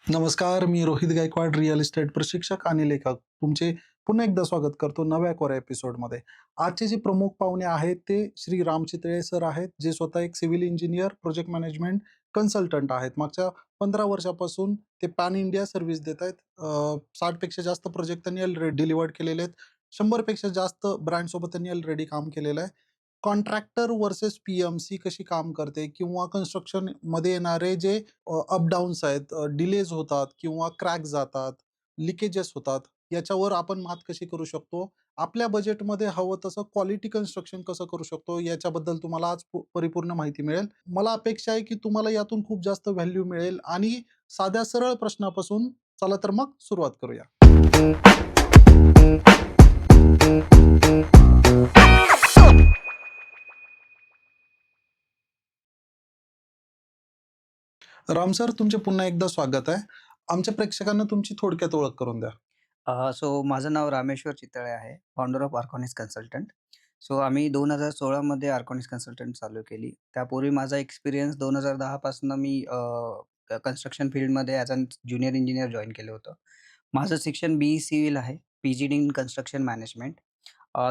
नमस्कार, मी Rohit Gaikwad, real estate प्रशिक्षक आणि लेखक. तुमचे पुन्हा एकदा स्वागत करतो नव्या कोऱ्या एपिसोडमध्ये. आजचे जे प्रमुख पाहुणे आहेत ते श्री राम चितळे सर आहेत, जे स्वतः एक civil engineer, project management consultant आहेत. मागच्या 15 वर्षापासून ते पॅन इंडिया सर्व्हिस देत आहेत. 60 पेक्षा जास्त प्रोजेक्ट त्यांनी ऑलरेडी डिलिव्हर्ड केलेले आहेत. 100 पेक्षा जास्त ब्रँडसोबत त्यांनी ऑलरेडी काम केलेलं आहे. कॉन्ट्रॅक्टर व्हर्सेस पी-एम-सी कशी काम करते किंवा कन्स्ट्रक्शनमध्ये येणारे जे अप-डाउन्स आहेत, डिलेज होतात किंवा क्रॅक जातात, लिकेजेस होतात, याच्यावर आपण मात कशी करू शकतो? आपल्या बजेटमध्ये हवं तसं क्वालिटी कन्स्ट्रक्शन कसं करू शकतो? याच्याबद्दल तुम्हाला आज परिपूर्ण माहिती मिळेल. मला अपेक्षा आहे की तुम्हाला यातून खूप जास्त व्हॅल्यू मिळेल आणि साध्या सरळ प्रश्नापासून चला तर मग सुरुवात करूया. राम सर, तुमचे पुन्हा एकदा स्वागत आहे. आमच्या प्रेक्षकांना तुमची थोडक्यात ओळख करून द्या. सो माझं नाव रामेश्वर चितळे आहे, फाउंडर ऑफ आर्कॉनिक्स कन्सल्टंट. सो आम्ही 2016 मध्ये आर्कॉनिक्स कन्सल्टंट चालू केली. त्यापूर्वी माझा एक्सपिरियन्स 2010 पासून मी कन्स्ट्रक्शन फील्डमध्ये as a junior engineer join केलं होतं. माझं शिक्षण बी-ई सिव्हिल आहे, पी-जी-डी इन कन्स्ट्रक्शन मॅनेजमेंट.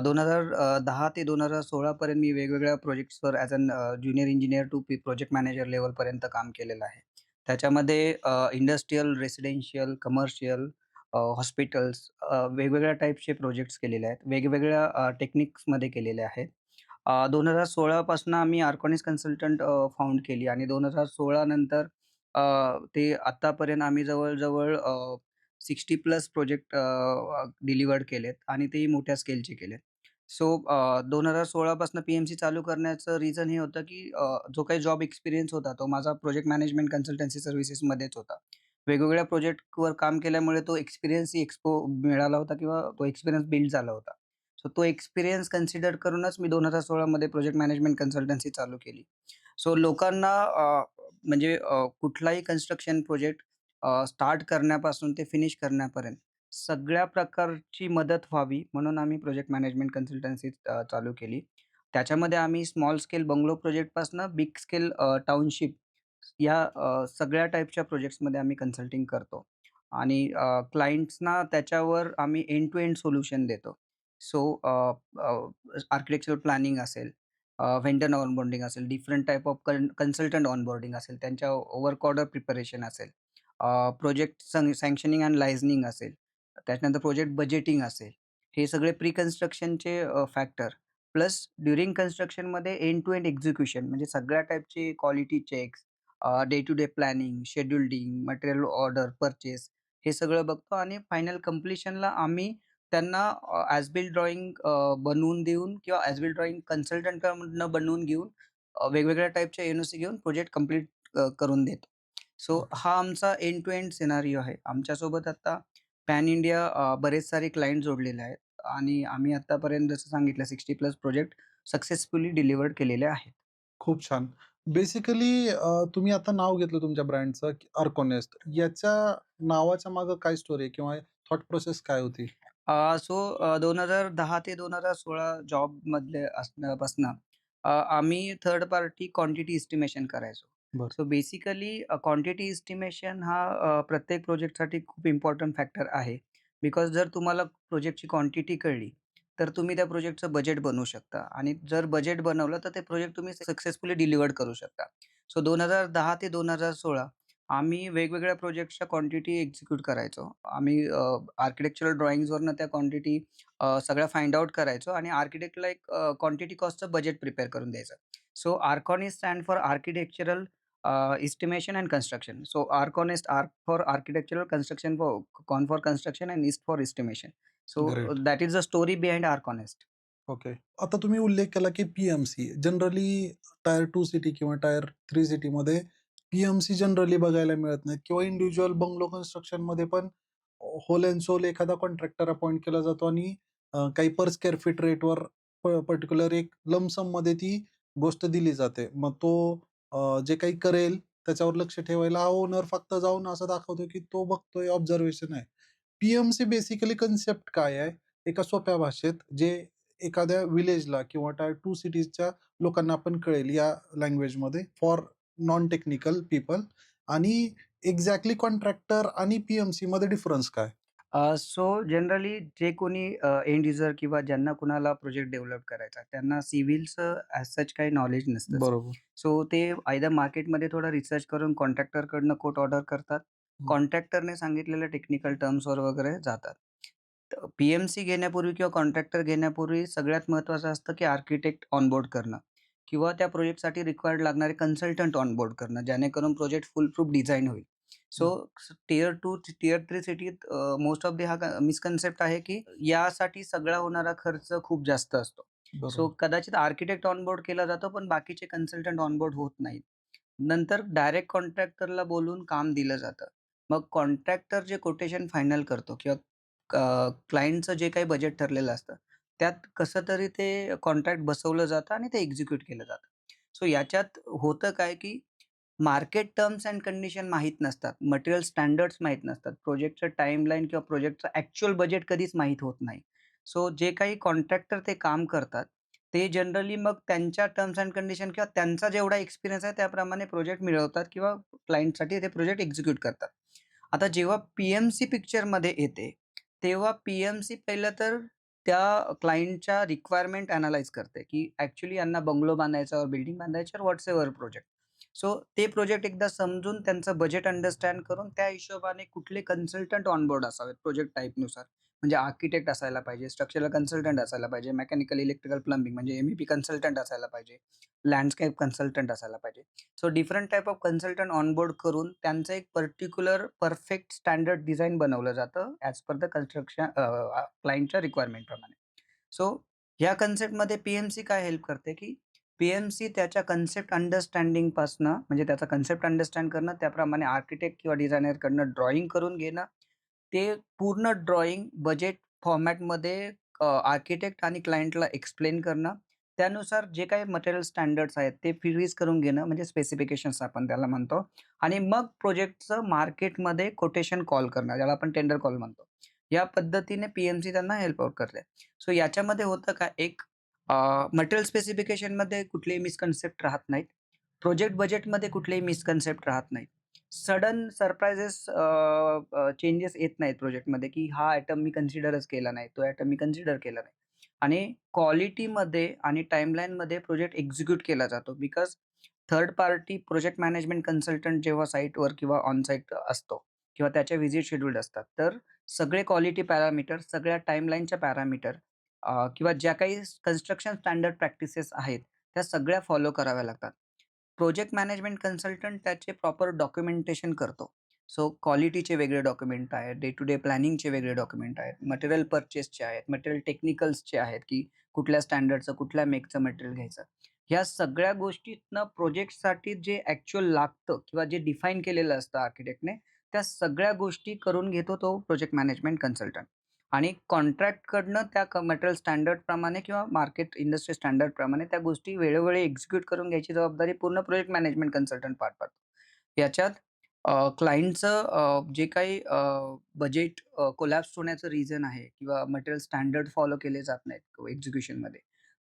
2010 ते 2016 पर्यंत मी वेगवेगळ्या प्रोजेक्ट्सवर as an junior engineer to project manager लेव्हलपर्यंत काम केलेलं आहे. त्याच्यामध्ये इंडस्ट्रियल, रेसिडेन्शियल, कमर्शियल, हॉस्पिटल्स, वेगवेगळ्या टाइप्सचे प्रोजेक्ट्स केलेले आहेत. वेगवेगळ्या टेक्निक्समध्ये केलेले आहेत. 2016 पासून आम्ही आर्कॉनिक्स कन्सल्टंट फाउंड केली आणि 2016 नंतर ते आत्तापर्यंत आम्ही जवळ-जवळ 60 प्लस प्रोजेक्ट डिलिव्हर्ड केलेत आणि तेही मोठ्या स्केलचे केलेत. सो 2016 पासून पी-एम-सी चालू करण्याचं रिझन हे होतं, की जो काही जॉब एक्सपिरियन्स होता, तो माझा प्रोजेक्ट मॅनेजमेंट कन्सल्टन्सी सर्व्हिसेसमध्येच होता. वेगवेगळ्या प्रोजेक्टवर काम केल्यामुळे तो एक्सपिरियन्सही मिळाला होता किंवा तो एक्सपिरियन्स बिल्ड झाला होता. सो तो एक्सपिरियन्स कन्सिडर करूनच मी 2016 मध्ये प्रोजेक्ट मॅनेजमेंट कन्सल्टन्सी चालू केली. सो लोकांना म्हणजे कुठलाही कन्स्ट्रक्शन प्रोजेक्ट स्टार्ट करण्यापासून ते फिनिश करण्यापर्यंत सगळ्या प्रकारची मदत व्हावी म्हणून आम्ही प्रोजेक्ट मॅनेजमेंट कन्सल्टन्सी चालू केली. त्याच्यामध्ये आम्ही स्मॉल स्केल बंगलो प्रोजेक्टपासनं बिग स्केल टाउनशिप या सगळ्या टाइपच्या प्रोजेक्ट्समध्ये आम्ही कन्सल्टिंग करतो आणि क्लायंट्सना त्याच्यावर आम्ही एंड टू एंड सोल्युशन देतो. सो आर्किटेक्चरल प्लॅनिंग असेल, व्हेंडर ऑनबोर्डिंग असेल, different type of consultant onboarding असेल, त्यांच्या वर्क ऑर्डर प्रिपरेशन असेल, प्रोजेक्ट सँक्शनिंग अँड लायझनिंग असेल, त्याच्यानंतर प्रोजेक्ट बजेटिंग असेल. हे सगळे प्री कन्स्ट्रक्शनचे फॅक्टर प्लस ड्युरिंग कन्स्ट्रक्शनमध्ये एंड टू एंड एक्झिक्युशन म्हणजे सगळ्या टाइपचे quality checks, day to day planning, scheduling, material order, purchase हे सगळं बघतो आणि फायनल कंप्लीशनला आम्ही त्यांना ॲज बिल्ड ड्रॉइंग बनवून देऊन किंवा ॲज बिल्ड ड्रॉइंग कन्सल्टंटकडनं बनवून घेऊन वेगवेगळ्या टाइपच्या एन-ओ-सी घेऊन प्रोजेक्ट कंप्लीट करून देतो. So okay. हा आमचा एंड टू एंड सिनारिओ आहे. आमच्यासोबत आता पॅन इंडिया बरेच सारे क्लायंट जोडलेले आहेत आणि आम्ही आत्तापर्यंत जसं सांगितलं 60 प्लस प्रोजेक्ट सक्सेसफुली डिलिव्हर्ड केलेले आहेत. खूप छान. बेसिकली तुम्ही आता नाव घेतलं तुमच्या ब्रँडचं अर्कोनेस्ट. याच्या नावाच्या मागे काय स्टोरी आहे किंवा थॉट प्रोसेस काय होती? सो 2010 ते 2016 जॉबमधले असण्यापासनं आम्ही थर्ड पार्टी क्वांटिटी एस्टिमेशन करायचो. बरं. सो बेसिकली क्वांटिटी एस्टिमेशन हा प्रत्येक प्रोजेक्टसाठी खूप इम्पोर्टंट फॅक्टर आहे. बिकॉज जर तुम्हाला प्रोजेक्टची क्वांटिटी कळली, तर तुम्ही त्या प्रोजेक्टचं बजेट बनवू शकता आणि जर बजेट बनवलं, तर ते प्रोजेक्ट तुम्ही सक्सेसफुली डिलिव्हर्ड करू शकता. सो 2010 ते 2016 आम्ही वेगवेगळ्या प्रोजेक्ट्सच्या क्वांटिटी एक्झिक्यूट करायचो. आम्ही आर्किटेक्चरल ड्रॉइंग्सवरनं त्या क्वांटिटी सगळ्या फाइंड आउट करायचो आणि आर्किटेक्टला एक क्वांटिटी कॉस्टचं बजेट प्रिपेअर करून द्यायचं. So Arcon stand for architectural estimation and construction. So arc for architectural construction, con for construction and est for estimation. So great. That is the story behind Arconest. Okay. आता तुम्ही उल्लेख केला की PMC generally tier 2 city किंवा tier 3 सिटीमध्ये P-M-C generally बघायला मिळत नाहीत किंवा इंडिव्हिज्युअल बंगलो कन्स्ट्रक्शनमध्ये पण होल अँड सोल एखादा कॉन्ट्रॅक्टर अपॉइंट केला जातो आणि काही पर स्क्वेअर फीट रेटवर पर्टिक्युलर एक लमसममध्ये ती गोष्ट दिली जाते. मग तो जे काही करेल त्याच्यावर लक्ष ठेवायला हा ओनर फक्त जाऊन असं दाखवतो की तो बघतोय, ऑब्झर्वेशन आहे. पी-एम-सी बेसिकली कन्सेप्ट काय आहे? एका सोप्या भाषेत जे एखाद्या विलेजला किंवा टायर 2 सिटीजच्या लोकांना पण कळेल या लँग्वेजमध्ये फॉर नॉन टेक्निकल पीपल. आणि एक्झॅक्टली कॉन्ट्रॅक्टर आणि पी मध्ये डिफरन्स काय? सो जनरली जे कोणी एंड युजर किंवा ज्यांना कुणाला प्रोजेक्ट डेव्हलप करायचा आहे, त्यांना सिव्हिलचं ॲज सच काही नॉलेज नसतंच. बरोबर. सो ते आयदर मार्केटमध्ये थोडा रिसर्च करून कॉन्ट्रॅक्टरकडनं कोट ऑर्डर करतात. हं. कॉन्ट्रॅक्टरने सांगितलेल्या टेक्निकल टर्म्सवर वगैरे जातात. तर पी-एम-सी घेण्यापूर्वी किंवा कॉन्ट्रॅक्टर घेण्यापूर्वी सगळ्यात महत्त्वाचं असतं, की आर्किटेक्ट ऑनबोर्ड करणं किंवा त्या प्रोजेक्टसाठी रिक्वायर्ड लागणारे कन्सल्टंट ऑनबोर्ड करणं, जेणेकरून प्रोजेक्ट फुल प्रूफ डिझाइन होईल. सो हं. टियर 2, टियर 3 सिटीत मोस्ट ऑफ हा मिसकन्सेप्ट आहे, की यासाठी सगळा होणारा खर्च खूप जास्त असतो. सो बरोबर. कदाचित आर्किटेक्ट ऑनबोर्ड केला जातो, पण बाकीचे कन्सल्टंट ऑनबोर्ड होत नाहीत. नंतर डायरेक्ट कॉन्ट्रॅक्टरला बोलून काम दिलं जातं. मग कॉन्ट्रॅक्टर जे कोटेशन फायनल करतो किंवा क्लायंटचं जे काही बजेट ठरलेलं असतं, त्यात कसं तरी ते कॉन्ट्रॅक्ट बसवलं जातं आणि ते एक्झिक्यूट केलं जातं. सो याच्यात होतं काय, की मार्केट टर्म्स एंड कंडिशन माहीत नसतात. मटेरियल स्टँडर्ड्स माहीत नसतात. प्रोजेक्टचं टाईमलाईन किंवा प्रोजेक्टचं ॲक्चुअल बजेट कधीच माहीत होत नाही. सो जे काही कॉन्ट्रॅक्टर ते काम करतात, ते जनरली मग त्यांच्या टर्म्स एंड कंडिशन किंवा त्यांचा जेवढा एक्सपिरियन्स आहे त्याप्रमाणे प्रोजेक्ट मिळवतात किंवा क्लायंटसाठी ते प्रोजेक्ट एक्झिक्यूट करतात. आता जेव्हा पी-एम-सी पिक्चरमध्ये येते, तेव्हा पी-एम-सी पहिलं तर त्या क्लायंटच्या रिक्वायरमेंट ॲनलाईज करते, की ॲक्चुअली यांना बंगलो बांधायचा, बिल्डिंग बांधायची व्हॉट्सएव्हर प्रोजेक्ट. सो ते प्रोजेक्ट एकदा समजून त्यांचं बजेट अंडरस्टँड करून त्या हिशोबाने कुठले कन्सल्टंट ऑन बोर्ड असावेत प्रोजेक्ट टाइपनुसार. म्हणजे आर्किटेक्ट असायला पाहिजे, स्ट्रक्चरल कन्सल्टंट असायला पाहिजे, मेकॅनिकल, इलेक्ट्रिकल, प्लंबिंग म्हणजे एम-ई-पी कन्सल्टंट असायला पाहिजे, लँडस्केप कन्सल्टंट असायला पाहिजे. So different type of consultant on board करून त्यांचं एक पर्टिक्युलर परफेक्ट स्टँडर्ड डिझाइन बनवलं जातं ॲज पर द कन्स्ट्रक्शन क्लायंटच्या रिक्वायरमेंटप्रमाणे. सो ह्या कन्सेप्टमध्ये पी-एम-सी काय हेल्प करते, की पी-एम-सी त्याच्या कन्सेप्ट अंडरस्टँडिंगपासनं म्हणजे त्याचा कन्सेप्ट अंडरस्टँड करणं, त्याप्रमाणे आर्किटेक्ट किंवा डिझायनरकडनं ड्रॉइंग करून घेणं, ते पूर्ण ड्रॉइंग बजेट फॉर्मॅटमध्ये आर्किटेक्ट आणि क्लायंटला एक्सप्लेन करणं, त्यानुसार जे काही मटेरियल स्टँडर्ड्स आहेत ते फ्रीज करून घेणं म्हणजे स्पेसिफिकेशन्स आपण त्याला म्हणतो आणि मग प्रोजेक्टचं मार्केटमध्ये कोटेशन कॉल करणं, ज्याला आपण टेंडर कॉल म्हणतो. या पद्धतीने पी-एम-सी त्यांना हेल्प आउट करते. सो याच्यामध्ये होतं काय एक मटेरियल स्पेसिफिकेशनमध्ये कुठलेही मिसकन्सेप्ट राहत नाहीत. प्रोजेक्ट बजेटमध्ये कुठलेही मिसकन्सेप्ट राहत नाहीत. सडन सरप्राइजेस चेंजेस येत नाहीत प्रोजेक्टमध्ये, की हा आयटम मी कन्सिडरच केला नाही, तो आयटम मी कन्सिडर केला नाही. आणि क्वालिटीमध्ये आणि टाईमलाईनमध्ये प्रोजेक्ट एक्झिक्यूट केला जातो. Because third party project management consultant जेव्हा साइटवर किंवा ऑन साइट असतो किंवा त्याच्या व्हिजिट शेड्यूल्ड असतात, तर सगळे क्वालिटी पॅरामीटर, सगळ्या टाईमलाईनच्या पॅरामीटर किंवा ज्या काही कन्स्ट्रक्शन स्टँडर्ड प्रॅक्टिसेस आहेत, त्या सगळ्या फॉलो कराव्या लागतात. प्रोजेक्ट मॅनेजमेंट कन्सल्टंट त्याचे प्रॉपर डॉक्युमेंटेशन करतो. सो क्वालिटीचे वेगळे डॉक्युमेंट आहेत, डे टू डे प्लॅनिंगचे वेगळे डॉक्युमेंट आहेत, मटेरियल पर्चेसचे आहेत, मटेरियल टेक्निकल्सचे आहेत, की कुठल्या स्टँडर्डचं, कुठल्या मेकचं मटेरियल घ्यायचं. ह्या सगळ्या गोष्टीतनं प्रोजेक्टसाठी जे ॲक्चुअल लागतं किंवा जे डिफाईन केलेलं असतं आर्किटेक्टने, त्या सगळ्या गोष्टी करून घेतो तो प्रोजेक्ट मॅनेजमेंट कन्सल्टंट. आणि कॉन्ट्रॅक्टकडनं त्या मटेरियल स्टँडर्डप्रमाणे किंवा मार्केट इंडस्ट्री स्टँडर्डप्रमाणे त्या गोष्टी वेळोवेळी एक्झिक्यूट करून घ्यायची जबाबदारी पूर्ण प्रोजेक्ट मॅनेजमेंट कन्सल्टंट पार पाडतो. याच्यात क्लायंटचं जे काही बजेट कोलॅप्स होण्याचं रिझन आहे किंवा मटेरियल स्टँडर्ड फॉलो केले जात नाहीत एक्झिक्युशनमध्ये,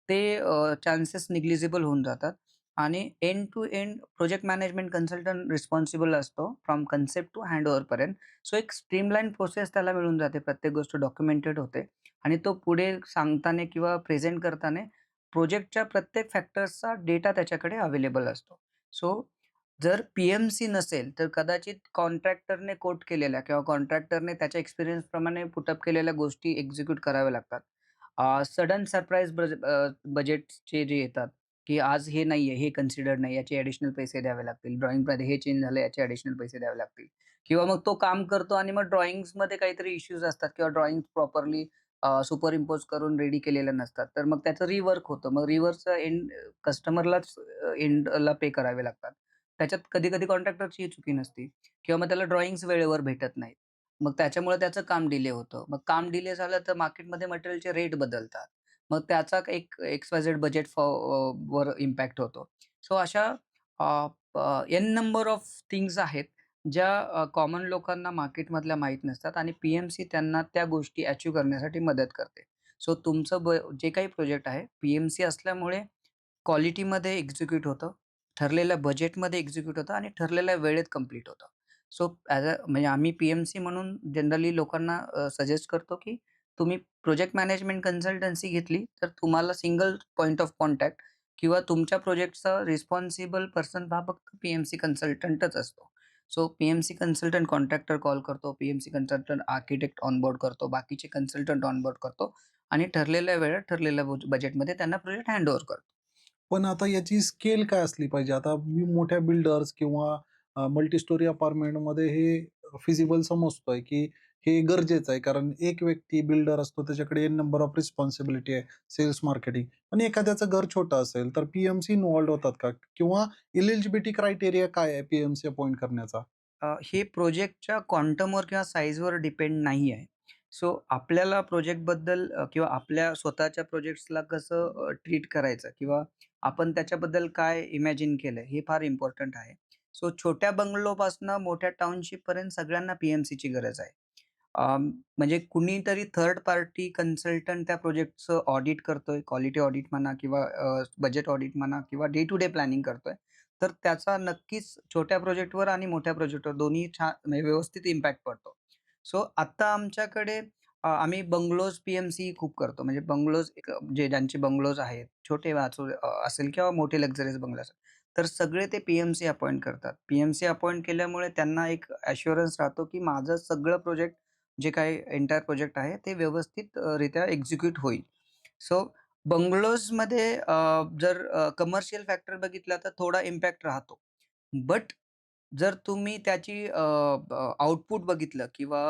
ते चान्सेस निग्लिजिबल होऊन जातात आणि end to end project management consultant responsible असतो फ्रॉम कन्सेप्ट टू हँडओव्हरपर्यंत. सो एक स्ट्रीमलाईन प्रोसेस त्याला मिळून जाते. प्रत्येक गोष्ट डॉक्युमेंटेड होते आणि तो पुढे सांगताना किंवा प्रेझेंट करताना प्रोजेक्टच्या प्रत्येक फॅक्टर्सचा डेटा त्याच्याकडे अवेलेबल असतो. सो जर पी-एम-सी नसेल, तर कदाचित कॉन्ट्रॅक्टरने कोट केलेल्या किंवा कॉन्ट्रॅक्टरने त्याच्या एक्सपिरियन्सप्रमाणे पुट अप केलेल्या गोष्टी एक्झिक्यूट कराव्या लागतात. सडन सरप्राईज बजेटचे जे येतात, की आज हे नाहीये, हे कन्सिडर्ड नाही, याचे ॲडिशनल पैसे द्यावे लागतील. ड्रॉइंगमध्ये हे चेंज झालं, याचे ॲडिशनल पैसे द्यावे लागतील. किंवा मग तो काम करतो आणि मग ड्रॉइंग्समध्ये काहीतरी इश्यूज असतात किंवा ड्रॉइंग प्रॉपरली सुपर इम्पोज करून रेडी केलेल्या नसतात. तर मग त्याचं रिवर्क होतं. मग रिवर्कचं एंड कस्टमरलाच एंडला पे करावे लागतात. त्याच्यात कधी-कधी कॉन्ट्रॅक्टरचीही चुकी नसते किंवा मग त्याला ड्रॉइंग्स वेळेवर भेटत नाहीत. मग त्याच्यामुळे त्याचं काम डिले होतं. मग काम डिले झालं तर मार्केटमध्ये मटेरियलचे रेट बदलतात. मग त्याचा एक एक्स-वाय-झेड बजेट वर इम्पॅक्ट होतो. सो अशा अ, एन नंबर ऑफ थिंग्स आहेत, ज्या कॉमन लोकांना मार्केटमधल्या माहीत नसतात आणि पी-एम-सी त्यांना त्या गोष्टी अचीव्ह करण्यासाठी मदत करते. सो तुमचं जे काही प्रोजेक्ट आहे, पी-एम-सी असल्यामुळे क्वालिटीमध्ये एक्झिक्यूट होतं, ठरलेल्या बजेटमध्ये एक्झिक्यूट होतं आणि ठरलेल्या वेळेत कंप्लीट होतं. सो म्हणजे आम्ही पी-एम-सी म्हणून जनरली लोकांना सजेस्ट करतो, की तुम्ही प्रोजेक्ट मॅनेजमेंट कन्सल्टन्सी घेतली, तर तुम्हाला सिंगल पॉइंट ऑफ कॉन्टॅक्ट किंवा तुमच्या प्रोजेक्टचा रिस्पॉन्सिबल पर्सन हा फक्त पी-एम-सी कन्सल्टंटच असतो. So P-M-C consultant contractor call करतो, पी-एम-सी कन्सल्टंट आर्किटेक्ट ऑनबोर्ड करतो, बाकीचे कन्सल्टंट ऑनबोर्ड करतो आणि ठरलेल्या वेळेत, ठरलेल्या बजेटमध्ये त्यांना प्रोजेक्ट हँडओव्हर करतो. पण आता याची स्केल काय असली पाहिजे? आता मी मोठ्या बिल्डर्स किंवा मल्टी स्टोरी अपार्टमेंटमध्ये हे फिजिबल समजतोय, की हे गरजेचं आहे. कारण एक व्यक्ती बिल्डर असतो, त्याच्याकडे नंबर ऑफ रिस्पॉन्सिबिलिटी आहे, सेल्स, मार्केटिंग. आणि एखाद्याचं घर छोटं असेल, तर पी-एम-सी इन्व्हॉल्व्ड होतात का? किंवा एलिजिबिलिटी क्रायटेरिया काय आहे पी-एम-सी अपॉइंट करण्याचा? हे प्रोजेक्टच्या क्वांटमवर किंवा साईजवर डिपेंड नाही आहे. सो आपल्याला प्रोजेक्टबद्दल किंवा आपल्या स्वतःच्या प्रोजेक्ट्सला कसं ट्रीट करायचं किंवा आपण त्याच्याबद्दल काय इमॅजिन केलंय हे फार इम्पोर्टंट आहे. सो छोट्या बंगलोपासनं मोठ्या टाउनशिपपर्यंत सगळ्यांना पी-एम-सीची गरज आहे. म्हणजे कुणीतरी थर्ड पार्टी कन्सल्टंट त्या प्रोजेक्टचं ऑडिट करतोय, क्वालिटी ऑडिट म्हणा किंवा बजेट ऑडिट म्हणा किंवा डे टू डे प्लॅनिंग करतोय. तर त्याचा नक्कीच छोट्या प्रोजेक्टवर आणि मोठ्या प्रोजेक्टवर दोन्ही छान म्हणजे व्यवस्थित इम्पॅक्ट पडतो. सो आत्ता आमच्याकडे आम्ही बंगलोज पी-एम-सी खूप करतो. म्हणजे बंगलोज एक जे ज्यांचे बंगलोज आहेत, छोटे असेल किंवा मोठे लक्झरियस बंगलो असेल, तर सगळे ते पी-एम-सी अपॉइंट करतात. पी-एम-सी अपॉइंट केल्यामुळे त्यांना एक ॲश्युरन्स राहतो, की माझं सगळं प्रोजेक्ट जे काही एंटायर प्रोजेक्ट आहे, ते व्यवस्थित रित्या एक्झिक्यूट होईल. सो बंगलोजमध्ये जर कमर्शियल फॅक्टर बघितला तर थोडा इम्पॅक्ट राहतो. बट जर तुम्ही त्याची आउटपुट बघितलं किंवा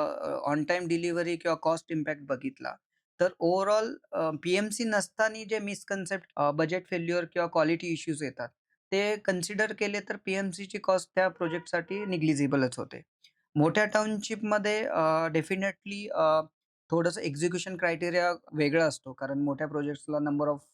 ऑन टाईम डिलिव्हरी किंवा कॉस्ट इम्पॅक्ट बघितला, तर ओव्हरऑल पी-एम-सी नसताना जे मिसकन्सेप्ट बजेट फेल्युअर किंवा क्वालिटी इश्यूज येतात, ते कन्सिडर केले तर पी-एम-सीची कॉस्ट त्या प्रोजेक्टसाठी निग्लिजिबलच होते. मोठ्या टाउनशिपमध्ये डेफिनेटली थोडंसं एक्झिक्युशन क्रायटेरिया वेगळा असतो. कारण मोठ्या प्रोजेक्ट्सला नंबर ऑफ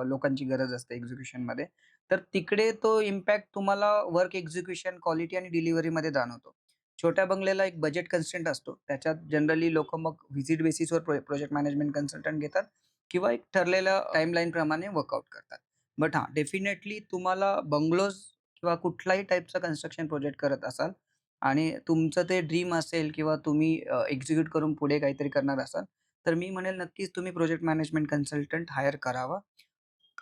लोकांची गरज असते एक्झिक्युशनमध्ये. तर तिकडे तो इम्पॅक्ट तुम्हाला वर्क एक्झिक्युशन, क्वालिटी आणि डिलिव्हरीमध्ये जाणवतो. छोट्या बंगल्याला एक बजेट कन्स्ट्रेंट असतो. त्याच्यात जनरली लोकं मग व्हिजिट बेसिसवर प्रोजेक्ट मॅनेजमेंट कन्सल्टंट घेतात किंवा एक ठरलेल्या टाईमलाईनप्रमाणे वर्कआउट करतात. बट हां, डेफिनेटली तुम्हाला बंगलोज किंवा कुठल्याही टाइपचा कन्स्ट्रक्शन प्रोजेक्ट करत असाल आणि तुमचं ते ड्रीम असेल किंवा तुम्ही एक्झिक्यूट करून पुढे काहीतरी करणार असाल, तर मी म्हणेल नक्कीच तुम्ही प्रोजेक्ट मॅनेजमेंट कन्सल्टंट हायर करावा.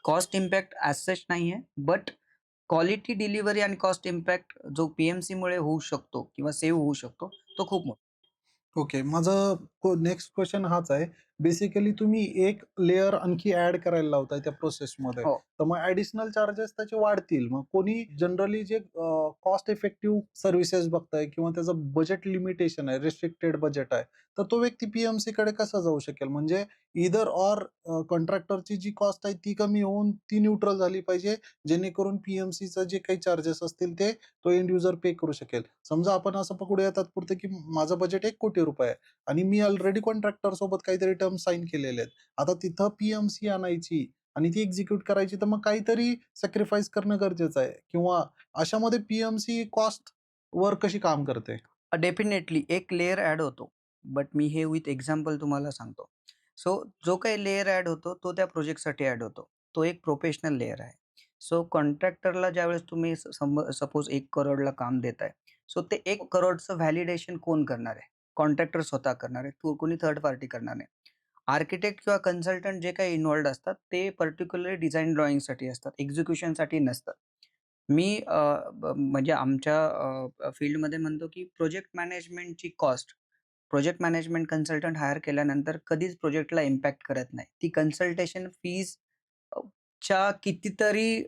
कॉस्ट इम्पॅक्ट ॲज सच नाहीये, बट क्वालिटी डिलिव्हरी आणि कॉस्ट इम्पॅक्ट जो पी-एम-सीमुळे होऊ शकतो किंवा सेव्ह होऊ शकतो, तो खूप मोठा. ओके. माझं नेक्स्ट क्वेशन हाच आहे. बेसिकली तुम्ही एक लेयर आणखी ॲड करायला लावताय त्या प्रोसेसमध्ये. हो. तर मग ॲडिशनल चार्जेस त्याचे वाढतील. मग कोणी जनरली जे कॉस्ट इफेक्टिव्ह सर्व्हिसेस बघताय किंवा त्याचं बजेट लिमिटेशन आहे, रिस्ट्रिक्टेड बजेट आहे. तर तो व्यक्ती पी-एम-सीकडे कसा जाऊ शकेल? म्हणजे ईदर ऑर कॉन्ट्रॅक्टरची जी कॉस्ट आहे ती कमी होऊन ती न्यूट्रल झाली पाहिजे, जेणेकरून पी-एम-सीचं जे काही चार्जेस असतील ते तो एंड युजर पे करू शकेल. समजा आपण असं पकडूया तात्पुरतं, की माझं बजेट ₹1,00,00,000 आहे आणि मी ऑलरेडी कॉन्ट्रॅक्टर सोबत काहीतरी टर्म्स साइन केलेले आहेत. आता तिथं पी-एम-सी आणायची आणि ती एक्झिक्यूट करायची, तर मग काहीतरी सॅक्रिफाईस करणं गरजेचं आहे किंवा अशामध्ये पी-एम-सी कॉस्टवर कशी काम करते? डेफिनेटली एक लेयर ॲड होतो. बट मी हे विथ एक्झाम्पल तुम्हाला सांगतो. सो जो काही लेयर ॲड होतो, तो त्या प्रोजेक्टसाठी ॲड होतो. तो एक प्रोफेशनल लेयर आहे. सो कॉन्ट्रॅक्टरला ज्यावेळेस तुम्ही सपोज 1,00,00,000ला काम देताय. सो ते 1,00,00,000चं व्हॅलिडेशन कोण करणार आहे? कॉन्ट्रॅक्टर स्वतः करणार आहे. कोणी थर्ड पार्टी करणार नाही. आर्किटेक्ट किंवा कन्सल्टंट जे काही इन्व्हॉल्व्ड असतात, ते पर्टिक्युलरली डिझाइन ड्रॉइंगसाठी असतात. एक्झिक्युशनसाठी नसतात. मी म्हणजे आमच्या फील्डमध्ये म्हणतो, की प्रोजेक्ट मॅनेजमेंटची cost project management consultant hire केल्यानंतर कधीच प्रोजेक्टला इम्पॅक्ट करत नाही. ती कन्सल्टेशन फीज च्या कितीतरी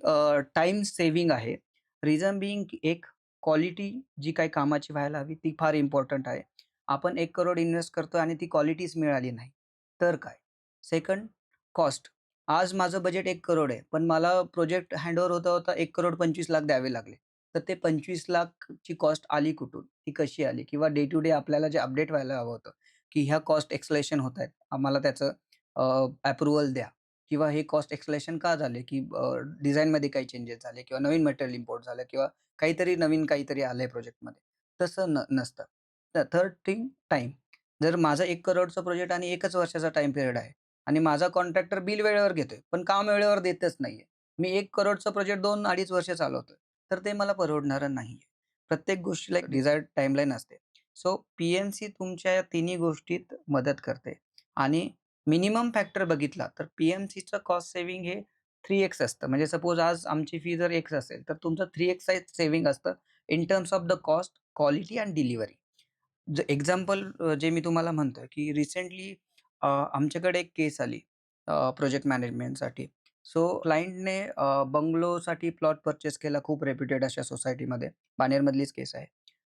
टाईम सेव्हिंग आहे. रिझन बिंग एक क्वालिटी जी काही कामाची व्हायला हवी ती फार इम्पोर्टंट आहे. आपण 1,00,00,000 इन्व्हेस्ट करतोय आणि ती क्वालिटीच मिळाली नाही, तर काय? Second cost. आज माझं बजेट 1,00,00,000 आहे. पण मला प्रोजेक्ट हँडओव्हर होता 1,25,00,000 द्यावे लागले. तर ते 25,00,000 ची कॉस्ट आली कुठून? ती कशी आली? किंवा डे टू डे आपल्याला जे अपडेट व्हायला हवं होतं, की ह्या कॉस्ट एस्केलेशन होतायत. आम्हाला त्याचं अप्रूव्हल द्या. किंवा हे कॉस्ट एस्केलेशन का झाले, की डिझाइनमध्ये काही चेंजेस झाले किंवा नवीन मटेरियल इम्पोर्ट झालं किंवा काहीतरी नवीन काहीतरी आलंय प्रोजेक्टमध्ये. तसं नसतं. Third thing time. जर माझं 1,00,00,000चं प्रोजेक्ट आणि 1च वर्षाचा टाईम पिरियड आहे आणि माझा कॉन्ट्रॅक्टर बिल वेळेवर घेतोय, पण काम वेळेवर देतच नाहीये. मी 1,00,00,000चं प्रोजेक्ट 2-2.5 वर्ष चालवतोय, तर ते मला परवडणारं नाहीये. प्रत्येक गोष्टीला एक डिझायर्ड टाईमलाईन असते. सो पी-एम-सी तुमच्या या तिन्ही गोष्टीत मदत करते आणि मिनिमम फॅक्टर बघितला तर पी-एम-सीचं कॉस्ट सेव्हिंग हे 3x असतं. म्हणजे सपोज आज आमची फी जर X असेल, तर तुमचं 3x सेव्हिंग असतं in terms of the cost, quality end delivery. Example जे मी तुम्हाला म्हणतोय, की रिसेंटली आमच्याकडे एक केस आली प्रोजेक्ट मॅनेजमेंटसाठी. सो क्लायंटने बंगलोसाठी प्लॉट पर्चेस केला खूप रेप्युटेड अशा सोसायटीमध्ये. बाणेरमधलीच केस आहे.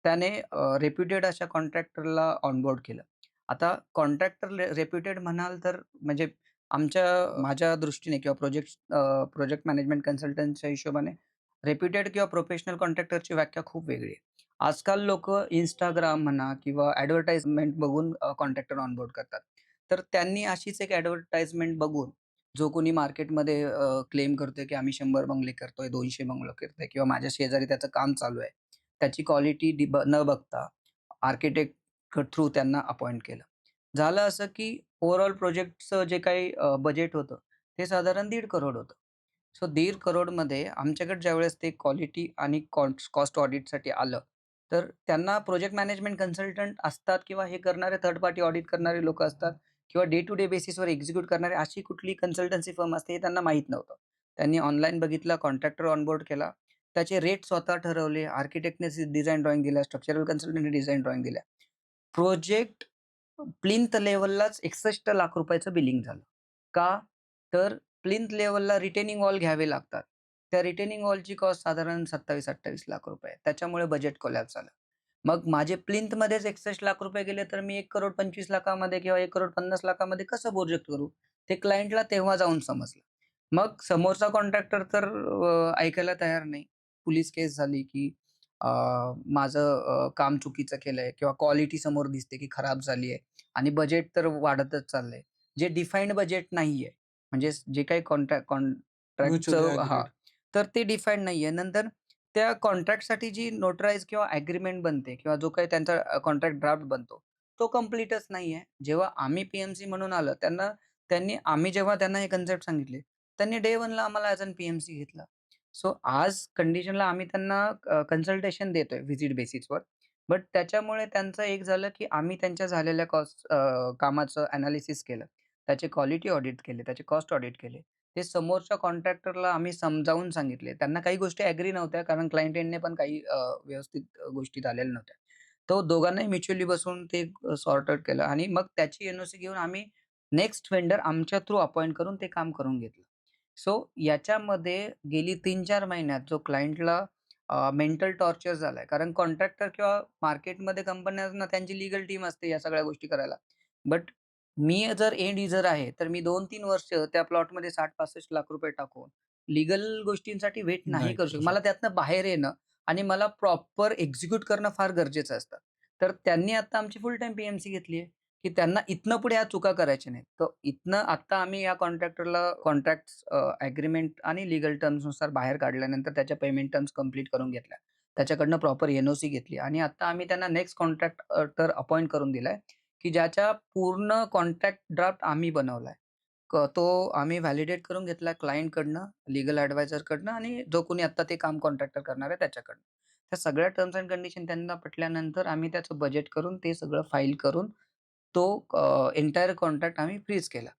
त्याने रेप्युटेड अशा कॉन्ट्रॅक्टरला ऑनबोर्ड केलं. आता कॉन्ट्रॅक्टर रेप्युटेड म्हणाल तर म्हणजे माझ्या दृष्टीने किंवा प्रोजेक्ट मॅनेजमेंट कन्सल्टंटच्या हिशोबाने रेप्युटेड किंवा प्रोफेशनल कॉन्ट्रॅक्टरची व्याख्या खूप वेगळी आहे. आजकाल लोकं Instagram म्हणा किंवा ॲडव्हर्टाइजमेंट बघून कॉन्ट्रॅक्टर ऑनबोर्ड करतात. तर त्यांनी अशीच एक ॲडव्हर्टाइजमेंट बघून जो कोणी मार्केटमध्ये क्लेम करतोय, की आम्ही 100 बंगले करतोय, 200 बंगलो करतोय किंवा माझ्या शेजारी त्याचं काम चालू आहे. त्याची क्वालिटी न बघता आर्किटेक्ट थ्रू त्यांना अपॉइंट केलं. झालं असं, की ओव्हरऑल प्रोजेक्टचं जे काही बजेट होतं, ते साधारण 1.5 करोड होतं. सो 1.5 करोडमध्ये आमच्याकडे ज्यावेळेस ते क्वालिटी आणि कॉस्ट ऑडिटसाठी आलं, तर त्यांना प्रोजेक्ट मॅनेजमेंट कन्सल्टंट असतात किंवा हे करणारे थर्ड पार्टी ऑडिट करणारे लोकं असतात किंवा डे टू डे बेसिसवर एक्झिक्यूट करणारी अशी कुठली कन्सल्टन्सी फर्म असते हे त्यांना माहीत नव्हतं. त्यांनी ऑनलाईन बघितलं, कॉन्ट्रॅक्टर ऑनबोर्ड केला. त्याचे रेट स्वतः ठरवले. आर्किटेक्टने डिझाइन ड्रॉइंग दिल्या, स्ट्रक्चरल कन्सल्टंटने डिझाइन ड्रॉइंग दिल्या. प्रोजेक्ट प्लिंथ लेव्हललाच 61 लाख रुपयाचं बिलिंग झालं. का? तर प्लिंथ लेव्हलला रिटेनिंग वॉल घ्यावे लागतात. त्या रिटेनिंग वॉलची कॉस्ट साधारण 27-28 लाख रुपये. त्याच्यामुळे बजेट कोलॅप्स झालं. मग माझे प्लिंथमध्येच 61 लाख रुपये गेले, तर मी 1,25,00,000 मध्ये किंवा 1,50,00,000 मध्ये कसं प्रोजेक्ट करू? ते क्लायंटला तेव्हा जाऊन समजलं. मग समोरचा कॉन्ट्रॅक्टर तर ऐकायला तयार नाही. पोलीस केस झाली, की अ, माझं काम चुकीचं केलंय किंवा क्वालिटी समोर दिसते, की खराब झाली आहे आणि बजेट तर वाढतच चाललंय. जे डिफाईन्ड बजेट नाहीये, म्हणजे जे काही म्युच्युअली कॉन्ट्रॅक्टचं हां, ॲग्रीड. तर ते डिफाईन्ड नाहीये. नंतर त्या कॉन्ट्रॅक्टसाठी जी नोटराइज किंवा ॲग्रीमेंट बनते किंवा जो काही त्यांचा कॉन्ट्रॅक्ट ड्राफ्ट बनतो, तो कंप्लीटच नाहीये. जेव्हा आम्ही पी-एम-सी म्हणून आलं, आम्ही जेव्हा त्यांना हे कन्सेप्ट सांगितले, त्यांनी डे 1ला आम्हाला ॲज अन पी-एम-सी घेतलं. सो आज कंडिशनला आम्ही त्यांना कन्सल्टेशन देतोय व्हिजिट बेसिसवर. बट त्याच्यामुळे त्यांचं एक झालं, की आम्ही त्यांच्या झालेल्या कामाचं एनालिसिस केलं. त्याचे क्वालिटी ऑडिट केले, त्याचे कॉस्ट ऑडिट केले. ते समोरच्या कॉन्ट्रॅक्टरला आम्ही समजावून सांगितले. त्यांना काही गोष्टी ॲग्री नव्हत्या कारण क्लायंट एंडने पण काही व्यवस्थित गोष्टीत आलेल्या नव्हत्या. तो दोघांनाही म्युच्युअली बसून ते सॉर्ट आउट केलं आणि मग त्याची एन-ओ-सी घेऊन आम्ही नेक्स्ट व्हेंडर आमच्या थ्रू अपॉइंट करून ते काम करून घेतलं. सो याच्यामध्ये गेली 3-4 महिन्यात जो क्लायंटला मेंटल टॉर्चर झालाय. कारण कॉन्ट्रॅक्टर किंवा मार्केटमध्ये कंपन्यांना त्यांची लीगल टीम असते या सगळ्या गोष्टी करायला. बट मी जर एंड यूजर आहे, तर मी 2-3 वर्ष त्या प्लॉटमध्ये 60-65 लाख रुपये टाकून लीगल गोष्टींसाठी वेट नाही नाही करू करू शकत. मला शकत. त्यातनं बाहेर येणं आणि मला प्रॉपर एक्झिक्यूट करणं फार गरजेचं असतं. तर त्यांनी आता आमची फुल टाईम पी-एम-सी घेतली आहे, की त्यांना इथनं पुढे ह्या चुका करायच्या नाहीत. तर इथनं आता आम्ही या कॉन्ट्रॅक्टरला कॉन्ट्रॅक्ट्स ॲग्रीमेंट आणि लीगल टर्म्सनुसार बाहेर काढल्यानंतर त्याच्या पेमेंट टर्म्स कंप्लीट करून घेतल्या. त्याच्याकडनं प्रॉपर एन-ओ-सी घेतली आणि आता आम्ही त्यांना नेक्स्ट कॉन्ट्रॅक्टर अपॉइंट करून दिलाय, की ज्याच्या पूर्ण कॉन्ट्रॅक्ट ड्राफ्ट आम्ही बनवलाय. तो आम्ही व्हॅलिडेट करून घेतला क्लायंटकडनं, लीगल ॲडवायझरकडनं आणि जो कोणी आत्ता ते काम कॉन्ट्रॅक्टर करणार आहे त्याच्याकडनं. त्या सगळ्या टर्म्स एंड कंडिशन त्यांना पटल्यानंतर आम्ही त्याचं बजेट करून ते सगळं फाईल करून तो एंटायर कॉन्ट्रॅक्ट आम्ही फ्रीज केला.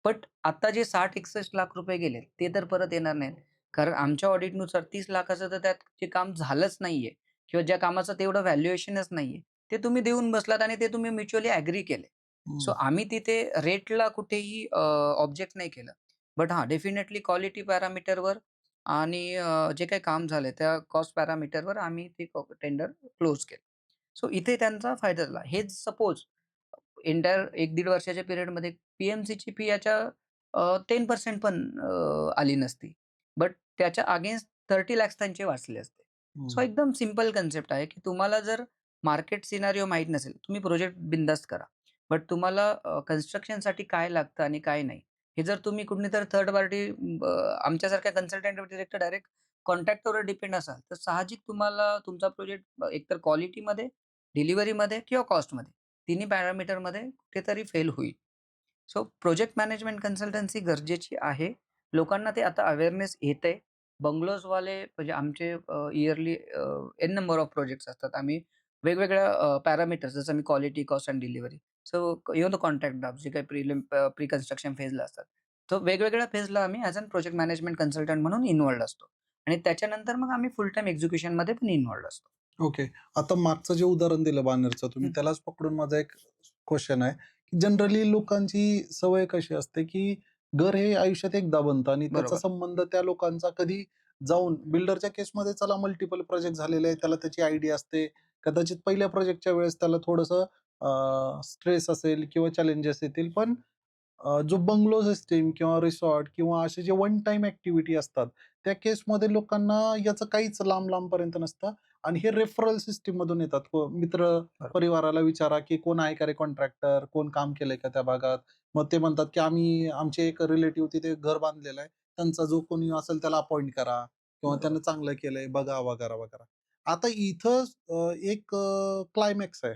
बट आता जे 60-61 लाख रुपये गेलेत, ते तर परत येणार नाहीत. कारण आमच्या ऑडिटनुसार 30 लाखाचं तर त्यात ते काम झालंच नाहीये किंवा ज्या कामाचं तेवढं व्हॅल्युएशनच नाहीये. ते तुम्ही देऊन बसलात आणि ते तुम्ही म्युच्युअली ॲग्री केले. सो हं. आम्ही तिथे रेटला कुठेही ऑब्जेक्ट नाही केलं. बट हां, डेफिनेटली क्वालिटी पॅरामीटरवर आणि जे काही काम झालंय त्या कॉस्ट पॅरामीटरवर आम्ही ते टेंडर क्लोज केलं. सो इथे त्यांचा फायदा झाला. हेच सपोज एंटायर 1-1.5 वर्षाच्या पिरियडमध्ये पी-एम-सीची फी याच्या 10% पण आली नसती. बट त्याच्या अगेन्स्ट 30 लॅक्स त्यांचे वाचले असते. सो हं. एकदम सिंपल कन्सेप्ट आहे, की तुम्हाला जर मार्केट सिनारिओ माहीत नसेल, तुम्ही प्रोजेक्ट बिनधास्त करा. बट तुम्हाला कन्स्ट्रक्शनसाठी काय लागतं आणि काय नाही, हे जर तुम्ही कुठलीतरी थर्ड पार्टी आमच्यासारख्या कन्सल्टंट व्यतिरिक्त डायरेक्ट कॉन्ट्रॅक्टरवर डिपेंड असाल, तर साहजिक तुम्हाला तुमचा प्रोजेक्ट एकतर क्वालिटीमध्ये, डिलिव्हरीमध्ये किंवा कॉस्टमध्ये तिन्ही पॅरामीटरमध्ये कुठेतरी फेल होईल. सो प्रोजेक्ट मॅनेजमेंट कन्सल्टन्सी गरजेची आहे. लोकांना ते आता अवेअरनेस येतंय. बंगलोजवाले म्हणजे आमचे yearly n number of projects असतात. आम्ही वेगवेगळ्या पॅरामीटर्स जसं मी quality, cost and delivery. So the contract drafts जे काही प्री कन्स्ट्रक्शन फेजला असतात. तर वेगवेगळ्या फेजला आम्ही as a project management consultant म्हणून इन्व्हॉल्व्ड असतो आणि त्याच्यानंतर मग आम्ही फुल टाईम एक्झिक्युशनमध्ये पण इन्व्हॉल्व्ड असतो. ओके. आता मागचं जे उदाहरण दिलं बानरचं तुम्ही हं, त्यालाच पकडून माझा एक क्वेशन आहे, की जनरली लोकांची सवय कशी असते, की घर हे आयुष्यात एकदा बनतं आणि त्याचा बरोबर. संबंध त्या लोकांचा कधी जाऊन बिल्डरच्या केसमध्ये चला मल्टिपल प्रोजेक्ट झालेले आहेत, त्याला त्याची आयडिया असते. कदाचित पहिल्या प्रोजेक्टच्या वेळेस त्याला थोडंसं स्ट्रेस असेल किंवा चॅलेंजेस येतील. पण जो बंगलो सिस्टम किंवा रिसॉर्ट किंवा असे जे वन टाईम ॲक्टिव्हिटी असतात, त्या केसमध्ये लोकांना याचं काहीच लांब-लांबपर्यंत नसतं आणि हे रेफरल सिस्टममधून येतात. मित्र बरोबर. परिवाराला विचारा, की कोण आहे का रे कॉन्ट्रॅक्टर? कोण काम केलंय का त्या भागात? मग ते म्हणतात, की आमचे एक रिलेटिव्ह तिथे घर बांधलेलं आहे. त्यांचा जो कोणी असेल त्याला अपॉइंट करा किंवा बरोबर. त्यानं चांगलं केलंय बघा वगैरे, वगैरे. आता इथं एक क्लायमॅक्स आहे,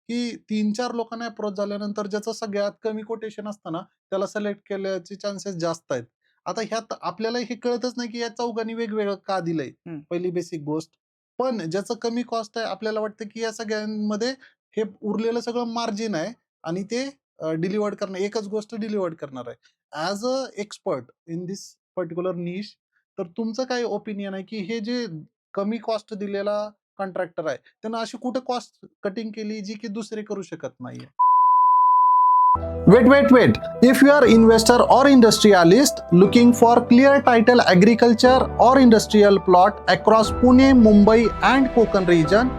की 3-4 लोकांना अप्रोच झाल्यानंतर ज्याचं सगळ्यात कमी कोटेशन असतं ना, त्याला सिलेक्ट केल्याचे चान्सेस जास्त आहेत. आता ह्यात आपल्याला हे कळतच नाही, की या चौघांनी वेगवेगळं का दिलंय? हं. पहिली बेसिक गोष्ट. पण ज्याचं कमी कॉस्ट आहे आपल्याला वाटतं, की या सगळ्यांमध्ये हे उरलेलं सगळं मार्जिन आहे आणि ते करणं एकच गोष्ट डिलिव्हर्ड करणार आहे. As a expert in this particular niche तर तुमचं काय ओपिनियन आहे, की हे जे कमी कॉस्ट दिलेला कॉन्ट्रॅक्टर आहे, त्यानं अशी कुठे कॉस्ट कटिंग केली जी की दुसरे करू शकत नाहीये? Wait. If you are investor or industrialist looking for clear title agriculture or industrial plot across Pune, Mumbai and Konkan region,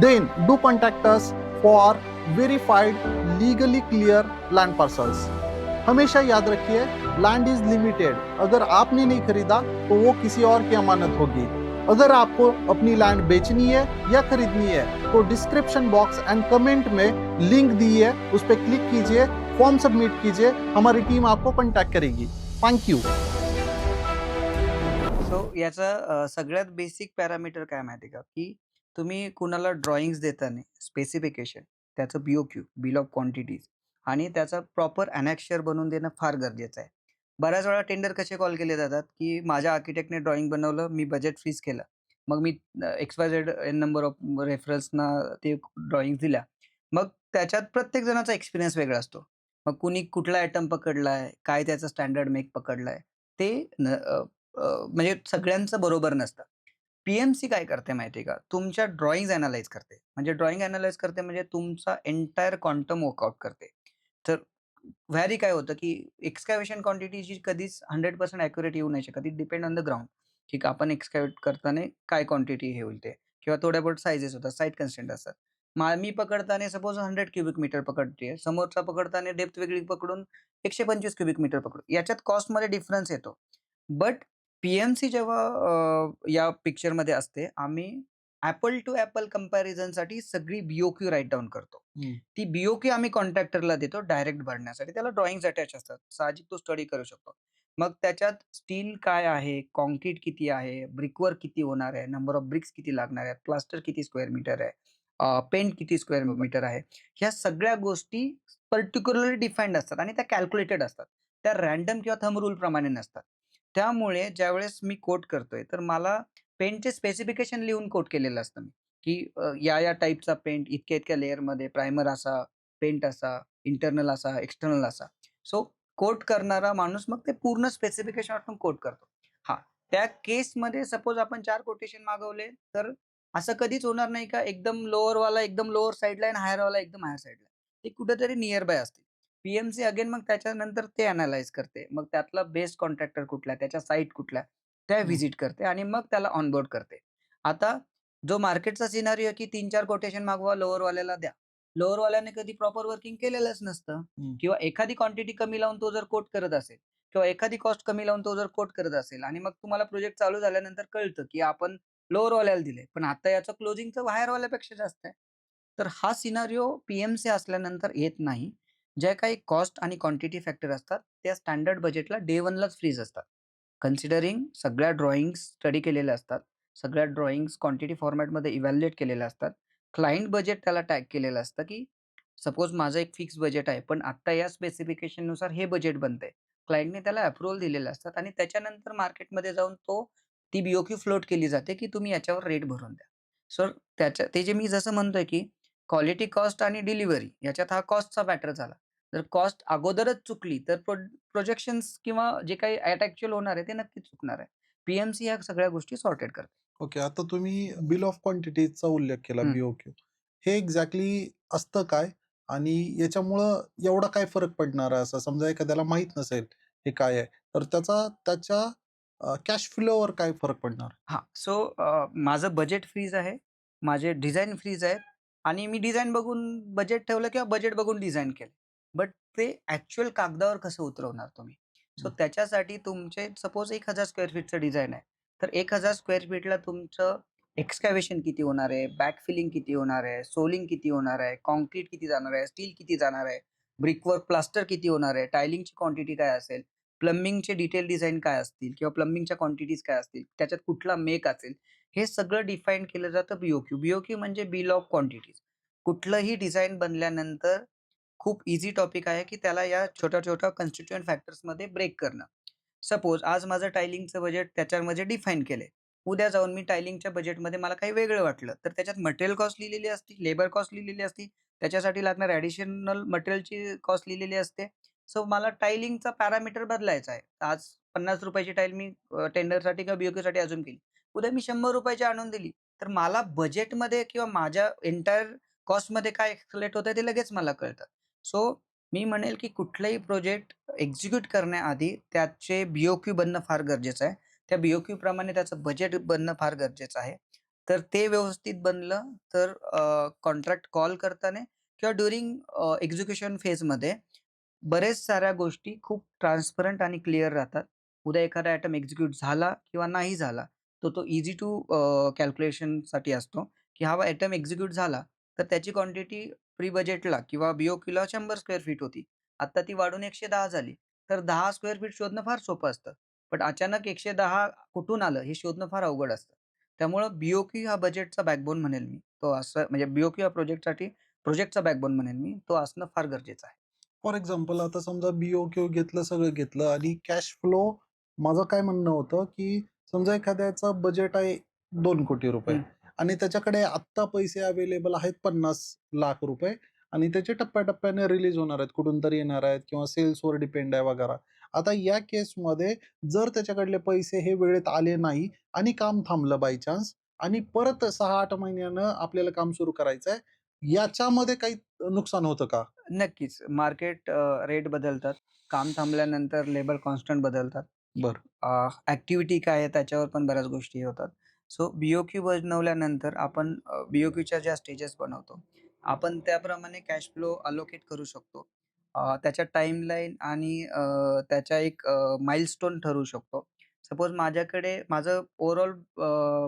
then do contact us for verified legally clear land parcels. हमेशा याद रखिए land is limited. अगर आपने नहीं खरीदा तो वो किसी और की अमानत होगी. अगर आपको अपनी लैंड बेचनी है या खरीदनी है तो डिस्क्रिप्शन बॉक्स एंड कमेंट में लिंक दी है, उस पर क्लिक कीजिए, फॉर्म सबमिट कीजिए, हमारी टीम आपको कॉन्टैक्ट करेगी. Thank you. सो याचा सगळ्यात बेसिक पॅरामीटर काय माहिती आहे का, की तुम्ही कुणाला ड्रॉइंग्स देताना स्पेसिफिकेशन, त्याचं BOQ, बिल ऑफ क्वांटिटीज आणि त्याचा प्रॉपर ॲनेक्शर बनवून देणं फार गरजेचं आहे. बऱ्याच वेळा टेंडर कसे कॉल केले जातात, की माझ्या आर्किटेक्टने ड्रॉइंग बनवलं, मी बजेट फ्रीज केलं. मग मी XYZ एन नंबर ऑफ रेफरन्सना ते ड्रॉइंग्स दिल्या. मग त्याच्यात प्रत्येक जणाचा एक्सपिरियन्स वेगळा असतो. मग कुणी कुठला आयटम पकडलाय, काय त्याचा स्टँडर्ड मेक पकडलाय, ते म्हणजे सगळ्यांचं बरोबर नसतं. पी-एम-सी काय करते माहिती आहे का? तुमच्या ड्रॉइंग्ज एनालाइज करते. म्हणजे ड्रॉइंग एनालाइज करते म्हणजे तुमचा एंटायर क्वांटम वर्कआउट करते. तर व्हॅरी काय होतं, की एक्सकॅव्हेशन क्वांटिटी जी कधीच 100% ॲक्युरेट येऊ नाही शकत. It depend on the ground. ठीक आहे, आपण एक्सकॅव्हेट करताना काय क्वांटिटी हे होईल ते किंवा थोड्या बहुत साइजेस होतात, साइट कन्स्ट्रेंट असतात. मी पकडताना सपोज 100 क्युबिक मीटर पकडतेय. समोरचा पकडताना डेप्थ वेगळी पकडून 125 क्युबिक मीटर पकडू. याच्यात कॉस्टमध्ये डिफरन्स येतो. बट पी-एम-सी जेव्हा या पिक्चरमध्ये असते, आम्ही ॲपल टू ॲपल कंपॅरिझनसाठी सगळी BOQ राईट डाउन करतो. ती BOQ आम्ही कॉन्ट्रॅक्टरला देतो डायरेक्ट भरण्यासाठी. त्याला ड्रॉइंग्ज अटॅच असतात. साहजिक तो स्टडी करू शकतो. मग त्याच्यात स्टील काय आहे, काँक्रीट किती आहे, ब्रिकवर्क किती होणार आहे, नंबर ऑफ ब्रिक्स किती लागणार आहेत, प्लास्टर किती स्क्वेअर मीटर आहे, पेंट किती स्क्वेअर बरोबर. मीटर आहे. ह्या सगळ्या गोष्टी पर्टिक्युलरली डिफाईन्ड असतात आणि त्या कॅल्क्युलेटेड असतात. त्या रँडम किंवा थंब रूल प्रमाणे नसतात. त्यामुळे ज्यावेळेस मी कोट करतोय, तर मला पेंटचे स्पेसिफिकेशन लिहून कोट केलेलं असतं मी, की या टाइपचा पेंट इतक्या-इतक्या लेयरमध्ये प्रायमर असा, पेंट असा, इंटरनल असा, एक्सटर्नल असा. सो कोट करणारा माणूस मग ते पूर्ण स्पेसिफिकेशन वाचून कोट करतो. हां, त्या केसमध्ये सपोज आपण 4 कोटेशन मागवले, तर असं कधीच होणार नाही का एकदम लोअरवाला एकदम लोअर साइडला आहे आणि हायरवाला एकदम हायर साइडला आहे. ते कुठेतरी नियर बाय असतील. पी अगेन मग त्याच्यानंतर ते अॅनलाईज करते. मग त्यातला बेस्ट कॉन्ट्रॅक्टर कुठला आहे, त्याच्या साइट कुठल्या, त्या हं. व्हिजिट करते आणि मग त्याला ऑनबोर्ड करते. आता जो मार्केटचा सिनारिओ आहे, की 3-4 कोटेशन मागवा, लोअरवाल्याला द्या. लोअरवाल्याने कधी प्रॉपर वर्किंग केलेलंच नसतं हं. किंवा एखादी क्वांटिटी कमी लावून तो जर कोट करत असेल किंवा एखादी कॉस्ट कमी लावून तो जर कोट करत असेल आणि मग तुम्हाला प्रोजेक्ट चालू झाल्यानंतर कळतं, की आपण लोअरवाल्याला दिले, पण आता याचं क्लोजिंगचं हायरवाल्यापेक्षा जास्त आहे. तर हा सिनारिओ पी असल्यानंतर येत नाही. ज्या काही कॉस्ट आणि क्वांटिटी फॅक्टर असतात, त्या स्टँडर्ड बजेटला डे 1 लाच फ्रीज असतात. कन्सिडरिंग सगळ्या ड्रॉइंग्स स्टडी केलेल्या असतात. सगळ्या ड्रॉइंग्स क्वांटिटी फॉर्मॅटमध्ये इव्हॅल्युएट केलेल्या असतात. क्लायंट बजेट त्याला टॅग केलेलं असतं, की सपोज माझं एक फिक्स बजेट आहे, पण आत्ता या स्पेसिफिकेशननुसार हे बजेट बनतंय. क्लायंटने त्याला अप्रूव्हल दिलेले असतात आणि त्याच्यानंतर मार्केटमध्ये जाऊन तो ती बी फ्लोट केली जाते, की तुम्ही याच्यावर रेट भरून द्या. सो ते जे मी जसं म्हणतोय, की क्वालिटी कॉस्ट आणि डिलिव्हरी याच्यात हा कॉस्टचा मॅटर झाला. जर कॉस्ट अगोदरच चुकली तर प्रोजेक्शन्स किंवा जे काही ॲक्चुअल होणार आहे ते नक्कीच चुकणार आहे. पी ह्या सगळ्या गोष्टी सॉर्टेड करते. ओके. आता तुम्ही बिल ऑफ क्वांटिटीजचा उल्लेख केला, हं. बी-ओ-क्यू. हे एक्झॅक्टली असतं काय? आणि याच्यामुळं एवढा काय फरक पडणार आहे असं? समजा एखाद्याला माहीत नसेल हे काय आहे, तर त्याच्या कॅश फ्लोवर काय फरक पडणार? हां. सो माझं बजेट फ्रीज आहे. माझे डिझाइन फ्रीज आहेत आणि मी डिझाइन बघून बजेट ठेवलं किंवा बजेट बघून डिझाइन केलं. बट ते ॲक्चुअल कागदावर कसं उतरवणार तुम्ही? सो हं. त्याच्यासाठी तुमचे सपोज 1000 स्क्वेअर फीटचं डिझाइन आहे. तर 1000 स्क्वेअर फीटला तुमचं एक्स्कॅव्हेशन किती होणार आहे? बॅक फिलिंग किती होणार आहे? सोलिंग किती होणार आहे? काँक्रीट किती जाणार आहे? स्टील किती जाणार आहे? ब्रिकवर्क, प्लास्टर किती होणार आहे? टायलिंगची क्वांटिटी काय असेल? प्लंबिंगचे डिटेल डिझाइन काय असतील किंवा प्लंबिंगच्या क्वांटिटीज काय असतील, त्याच्यात कुठला मेक असेल, हे सगळं डिफाईन केलं जातं बी-ओ-क्यू. म्हणजे बिल ऑफ क्वांटिटीज. कुठलंही डिझाइन बनल्यानंतर खूप ईझी टॉपिक आहे, की त्याला या छोट्या-छोट्या कन्स्टिट्यूएंट फॅक्टर्समध्ये ब्रेक करणं. सपोज आज माझं टायलिंगचं बजेट त्याच्यामध्ये डिफाईन केलंय. उद्या जाऊन मी टायलिंगच्या बजेटमध्ये मला काही वेगळं वाटलं, तर त्याच्यात मटेरियल कॉस्ट लिहिलेली असते, लेबर कॉस्ट लिहिलेली असते, त्याच्यासाठी लागणाऱ्या ॲडिशनल मटेरियलची कॉस्ट लिहिलेली असते. सो मला टायलिंगचा पॅरामीटर बदलायचा आहे. आज ₹50 ची टाईल मी टेंडरसाठी किंवा बी-ओ-क्यूसाठी अझ्युम केली. उद्या मी ₹100 ची आणून दिली, तर मला बजेटमध्ये किंवा माझ्या एंटायर कॉस्टमध्ये काय एक्सक्युलेट होतंय ते लगेच मला कळतं. सो मी म्हणेल की कुठलाही प्रोजेक्ट एक्झिक्यूट करण्याआधी त्याचे बी-ओ-क्यू बनणं फार गरजेचं आहे. त्या बी-ओ-क्यू प्रमाणे त्याचं बजेट बनणं फार गरजेचं आहे. तर ते व्यवस्थित बनलं तर कॉन्ट्रॅक्ट कॉल करताना किंवा ड्युरिंग एक्झिक्युशन फेजमध्ये बरेच साऱ्या गोष्टी खूप ट्रान्सपरंट आणि क्लिअर राहतात. उद्या एखादा आयटम एक्झिक्यूट झाला किंवा नाही झाला, तर तो ईझी टू कॅल्क्युलेशनसाठी असतो, की हा आयटम एक्झिक्यूट झाला, तर त्याची क्वांटिटी प्री बजेटला किंवा बी-ओ-क्यूला 100 स्क्वेअर फीट होती. आता ती वाढून 110 झाली. तर 10 स्क्वेअर फीट शोधणं फार सोपं असतं. पण अचानक 110 कुठून आलं हे शोधणं फार अवघड असतं. त्यामुळं बी-ओ-क्यू हा बजेटचा बॅकबोन म्हणेल मी. तो असं म्हणजे बी-ओ-क्यू हा प्रोजेक्टचा बॅकबोन म्हणेन मी. तो असणं फार गरजेचं आहे. फॉर एक्झाम्पल आता समजा बी-ओ-क्यू घेतलं, सगळं घेतलं आणि कॅश फ्लो माझं काय म्हणणं होतं, की समजा एखाद्याचं बजेट आहे ₹2,00,00,000 हं. आणि त्याच्याकडे आत्ता पैसे अवेलेबल आहेत ₹50,00,000 आणि त्याचे टप्प्याटप्प्याने रिलीज होणार आहेत, कुठून तरी येणार आहेत किंवा सेल्सवर डिपेंड आहे वगैरे. आता या केसमध्ये जर त्याच्याकडले पैसे हे वेळेत आले नाही आणि काम थांबलं बाय चान्स आणि परत 6-8 महिन्यानं आपल्याला काम सुरू करायचं आहे, याच्यामध्ये काही नुकसान होतं का? नक्कीच. मार्केट रेट बदलतात. काम थांबल्यानंतर लेबर कॉन्स्टंट बदलतात. बरं. ॲक्टिव्हिटी काय आहे त्याच्यावर पण बऱ्याच गोष्टी होतात. सो बी-ओ-क्यू बनवल्यानंतर आपण बी-ओ-क्यूच्या ज्या स्टेजेस बनवतो, आपण त्याप्रमाणे कॅश फ्लो अलोकेट करू शकतो. त्याच्या टाईमलाईन आणि त्याच्या एक माइलस्टोन ठरवू शकतो. सपोज माझ्याकडे माझं ओव्हरऑल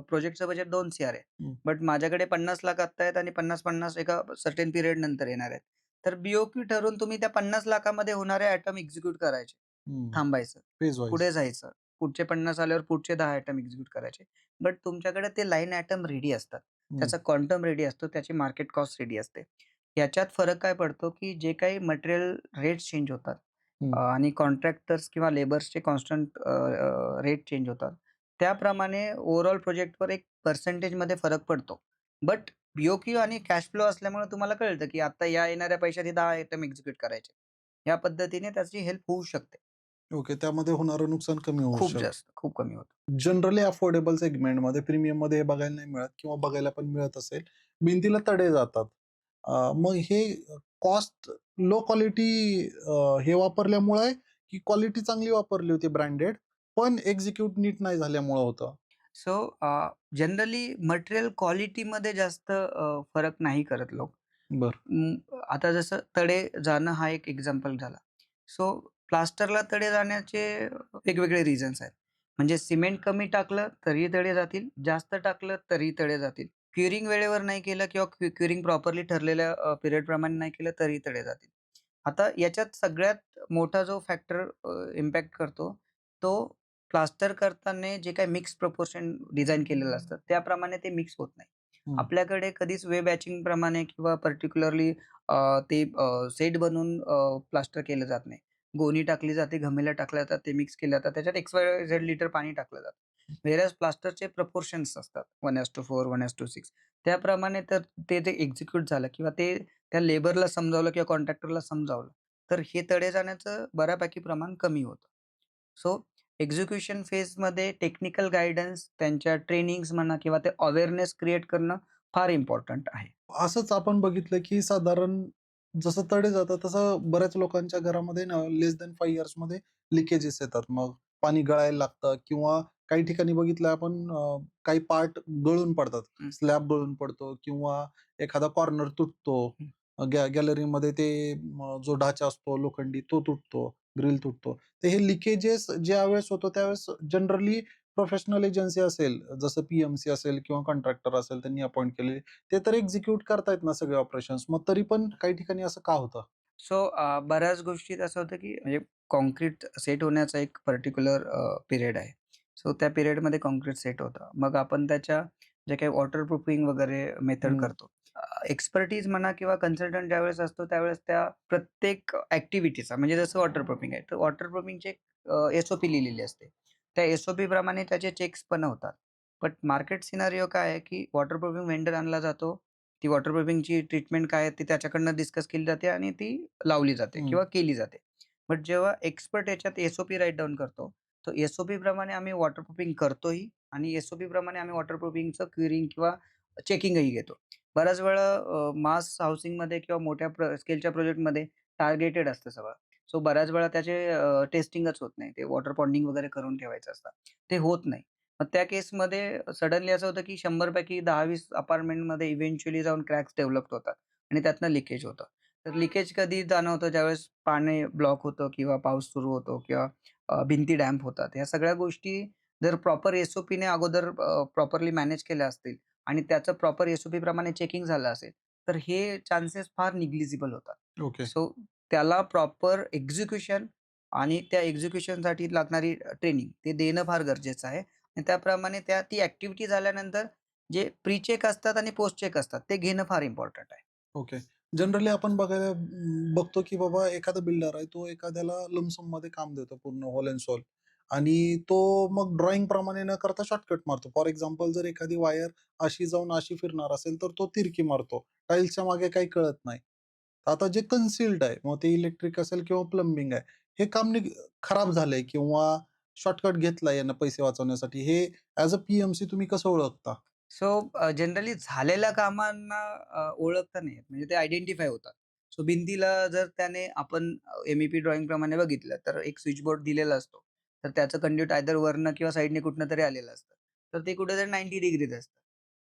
प्रोजेक्टचं बजेट 2 सीआर आहे. हं, बट माझ्याकडे 50,00,000 आत्ता आहेत आणि 50-50 एका सर्टेन पिरियड नंतर येणार आहेत. तर बी-ओ-क्यू ठरवून तुम्ही त्या 50,00,000 मध्ये होणारे आयटम एक्झिक्यूट करायचे. हं. थांबायचं. Phase wise. पुढे जायचं. पुढचे 50 आल्यावर पुढचे 10 आयटम एक्झिक्यूट करायचे. बट तुमच्याकडे ते लाईन आयटम रेडी असतात. हं, त्याचा क्वांटम रेडी असतो. त्याची मार्केट कॉस्ट रेडी असते. याच्यात फरक काय पडतो, की जे काही मटेरियल रेट्स चेंज होतात हं. आणि कॉन्ट्रॅक्टर्स किंवा लेबर्सचे कॉन्स्टंट रेट चेंज होतात. त्याप्रमाणे ओव्हरऑल प्रोजेक्टवर एक पर्सेंटेजमध्ये फरक पडतो. बट पी आणि कॅश फ्लो असल्यामुळे तुम्हाला कळतं, की आता या येणाऱ्या पैशात हे 10 आयटम एक्झिक्यूट करायचे. या पद्धतीने त्याची हेल्प होऊ शकते. ओके. त्यामध्ये होणारं नुकसान कमी होऊ खूप शकतं. जास्त, खूप कमी होतं. जनरली अफोर्डेबल सेगमेंटमध्ये प्रीमियममध्ये हे बघायला नाही मिळत किंवा बघायला पण मिळत असेल. भिंतीला तडे जातात. मग हे कॉस्ट लो क्वालिटी हे वापरल्यामुळे की क्वालिटी चांगली वापरली होती ब्रँडेड, पण एक्झिक्यूट नीट नाही झाल्यामुळं होतं? सो जनरली मटेरियल क्वालिटीमध्ये जास्त फरक नाही करत लोक. बरं. आता जसं तडे जाणं हा एक एक्झाम्पल झाला. सो प्लास्टरला तडे जाण्याचे वेगवेगळे रिझन्स आहेत. म्हणजे सिमेंट कमी टाकलं तरी तडे जातील, जास्त टाकलं तरी तडे जातील. क्युरिंग वेळेवर नाही केलं किंवा क्युरिंग प्रॉपरली ठरलेल्या पिरियडप्रमाणे नाही केलं तरी तडे जातील. आता याच्यात सगळ्यात मोठा जो फॅक्टर इम्पॅक्ट करतो, तो प्लास्टर करताना जे काही मिक्स प्रपोर्शन डिझाइन केलेलं असतं, त्याप्रमाणे ते मिक्स होत नाही. हं. आपल्याकडे कधीच वे बॅचिंग प्रमाणे किंवा पर्टिक्युलरली ते सेट बनवून प्लास्टर केलं जात नाही. गोणी टाकली जाते, घमेल्या टाकल्या जातात, ते मिक्स केलं जातं. त्याच्यात एक्स-वाय-झेड लिटर पाणी टाकलं जातं. व्हेअरएज प्लास्टरचे प्रपोर्शन्स असतात 1:4, 1:6 त्याप्रमाणे तर ते एक्झिक्यूट झालं किंवा ते त्या लेबरला समजावलं किंवा कॉन्ट्रॅक्टरला समजावलं, तर हे तडे जाण्याचं बऱ्यापैकी प्रमाण कमी होतं. सो एक्झिक्युशन फेजमध्ये टेक्निकल गाईडन्स, त्यांच्या ट्रेनिंग्ज म्हणा किंवा ते अवेअरनेस क्रिएट करणं फार इम्पोर्टंट आहे. असंच आपण बघितलं, की साधारण जसं तडे जातं, तसं बऱ्याच लोकांच्या घरामध्ये ना लेस दॅन 5 इयर्समध्ये लिकेजेस येतात. मग पाणी गळायला लागतं किंवा काही ठिकाणी बघितलं आपण काही पार्ट गळून पडतात. हं, स्लॅब गळून पडतो किंवा एखादा कॉर्नर तुटतो. हं. गॅलरीमध्ये ते जो ढाचा असतो लोखंडी तो तुटतो, ग्रिल तुटतो. तर हे लिकेजेस ज्यावेळेस होतो त्यावेळेस जनरली प्रोफेशनल एजन्सी असेल, जसं पी असेल किंवा कॉन्ट्रॅक्टर असेल त्यांनी अपॉइंट केलेले ते तर एक्झिक्यूट करतायत ना सगळे ऑपरेशन्स. मग तरी पण काही ठिकाणी असं का होतं? सो बऱ्याच गोष्टीत असं होतं, की म्हणजे काँक्रीट सेट होण्याचा एक पर्टिक्युलर पिरियड आहे. सो त्या पिरियडमध्ये काँक्रीट सेट होतं. मग आपण त्याच्या जे काही वॉटर प्रूफिंग वगैरे मेथड हं, करतो. एक्सपर्टीज म्हणा किंवा कन्सल्टंट ज्यावेळेस असतो त्यावेळेस त्या प्रत्येक ॲक्टिव्हिटीचा म्हणजे जसं वॉटर प्रूफिंग आहे, तर वॉटर प्रूफिंगची एक एस-ओ-पी लिहिलेली असते. त्या एस-ओ-पी प्रमाणे त्याचे चेक्स पण होतात. बट मार्केट सिनारिओ काय आहे, की वॉटर प्रूफिंग वेंडर आणला जातो. ती वॉटर प्रूफिंगची ट्रीटमेंट काय आहे ती त्याच्याकडनं डिस्कस केली जाते आणि ती लावली जाते हं. किंवा केली जाते. बट जेव्हा एक्सपर्ट याच्यात एस-ओ-पी राईट डाउन करतो, तो एस-ओ-पी प्रमाणे आम्ही वॉटर प्रूफिंग करतोही आणि एस-ओ-पी प्रमाणे आम्ही वॉटर प्रूफिंगचं क्युरिंग किंवा चेकिंगही घेतो. बऱ्याच वेळा मास हाउसिंगमध्ये किंवा मोठ्या स्केलच्या प्रोजेक्टमध्ये टार्गेटेड असतं सगळं. सो बऱ्याच वेळा त्याचे टेस्टिंगच होत नाही. ते वॉटर पॉन्डिंग वगैरे करून ठेवायचं असतं. ते होत नाही. मग त्या केसमध्ये सडनली असं होतं, की 100 पैकी 10-20 अपार्टमेंटमध्ये इव्हेंच्युअली जाऊन क्रॅक्स डेव्हलप होतात आणि त्यातनं लीकेज होतं. तर लीकेज कधी जाणवतं ज्यावेळेस पाणी ब्लॉक होतं किंवा पाऊस सुरू होतो किंवा भिंती डॅम्प होतात. ह्या सगळ्या गोष्टी जर प्रॉपर एस-ओ-पीने अगोदर प्रॉपरली मॅनेज केल्या असतील आणि त्याचं प्रॉपर एस-ओ-पी प्रमाणे चेकिंग झालं असेल, तर हे चान्सेस फार निग्लिजिबल होतात. ओके. सो त्याला प्रॉपर एक्झिक्युशन आणि त्या एक्झिक्युशनसाठी लागणारी ट्रेनिंग ते देणं फार गरजेचं आहे. आणि त्याप्रमाणे ती ॲक्टिव्हिटी झाल्यानंतर जे प्री चेक असतात आणि पोस्ट चेक असतात ते घेणं फार इम्पोर्टंट आहे. ओके. जनरली आपण बघायला बघतो की बाबा एखादा बिल्डर आहे, तो एखाद्याला लमसममध्ये काम देतो पूर्ण होल एंड सोल आणि तो मग ड्रॉइंग प्रमाणे न करता शॉर्टकट मारतो. फॉर एक्झाम्पल जर एखादी वायर अशी जाऊन अशी फिरणार असेल, तर तो तिरकी मारतो. टाईल्सच्या मागे काही कळत नाही. तर आता जे कन्सील्ड आहे, मग ते इलेक्ट्रिक असेल किंवा प्लंबिंग आहे, हे काम खराब झालंय किंवा शॉर्टकट घेतलाय यानं पैसे वाचवण्यासाठी, हे ॲज अ पी तुम्ही कसं ओळखता? सो जनरली झालेल्या कामांना ओळखता नाही येत. म्हणजे ते आयडेंटिफाय होतात. सो भिंतीला जर त्याने आपण एम-ई-पी ड्रॉइंग प्रमाणे बघितलं, तर एक स्विच बोर्ड दिलेला असतो. तर त्याचं कंड्यूट आयदर वरनं किंवा साइडने कुठनं तरी आलेलं असतं. तर ते कुठेतरी 90 डिग्रीज असतं.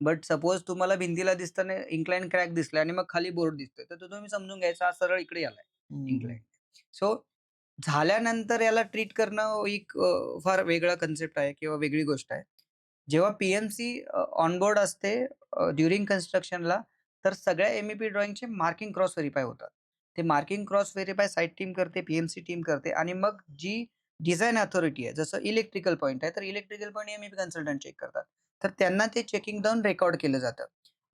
बट सपोज तुम्हाला भिंतीला दिसताना इन्क्लाइन क्रॅक दिसलाय आणि मग खाली बोर्ड दिसतोय, तर तो तुम्ही समजून घ्यायचा हा सरळ इकडे आलाय हं, हं. इन्क्लाइन. सो झाल्यानंतर याला ट्रीट करणं एक फार वेगळा कन्सेप्ट आहे किंवा वेगळी गोष्ट आहे. जेव्हा पी-एम-सी ऑन बोर्ड असते ड्युरिंग कन्स्ट्रक्शनला, तर सगळ्या एम-ई-पी ड्रॉइंगचे मार्किंग क्रॉस व्हेरिफाय होतात. ते marking cross verify site team करते, पी-एम-सी टीम करते आणि मग जी डिझाइन अथॉरिटी आहे, जसं इलेक्ट्रिकल पॉइंट आहे, तर electrical point MEP consultant check करतात. तर त्यांना ते चेकिंग जाऊन रेकॉर्ड केलं जातं.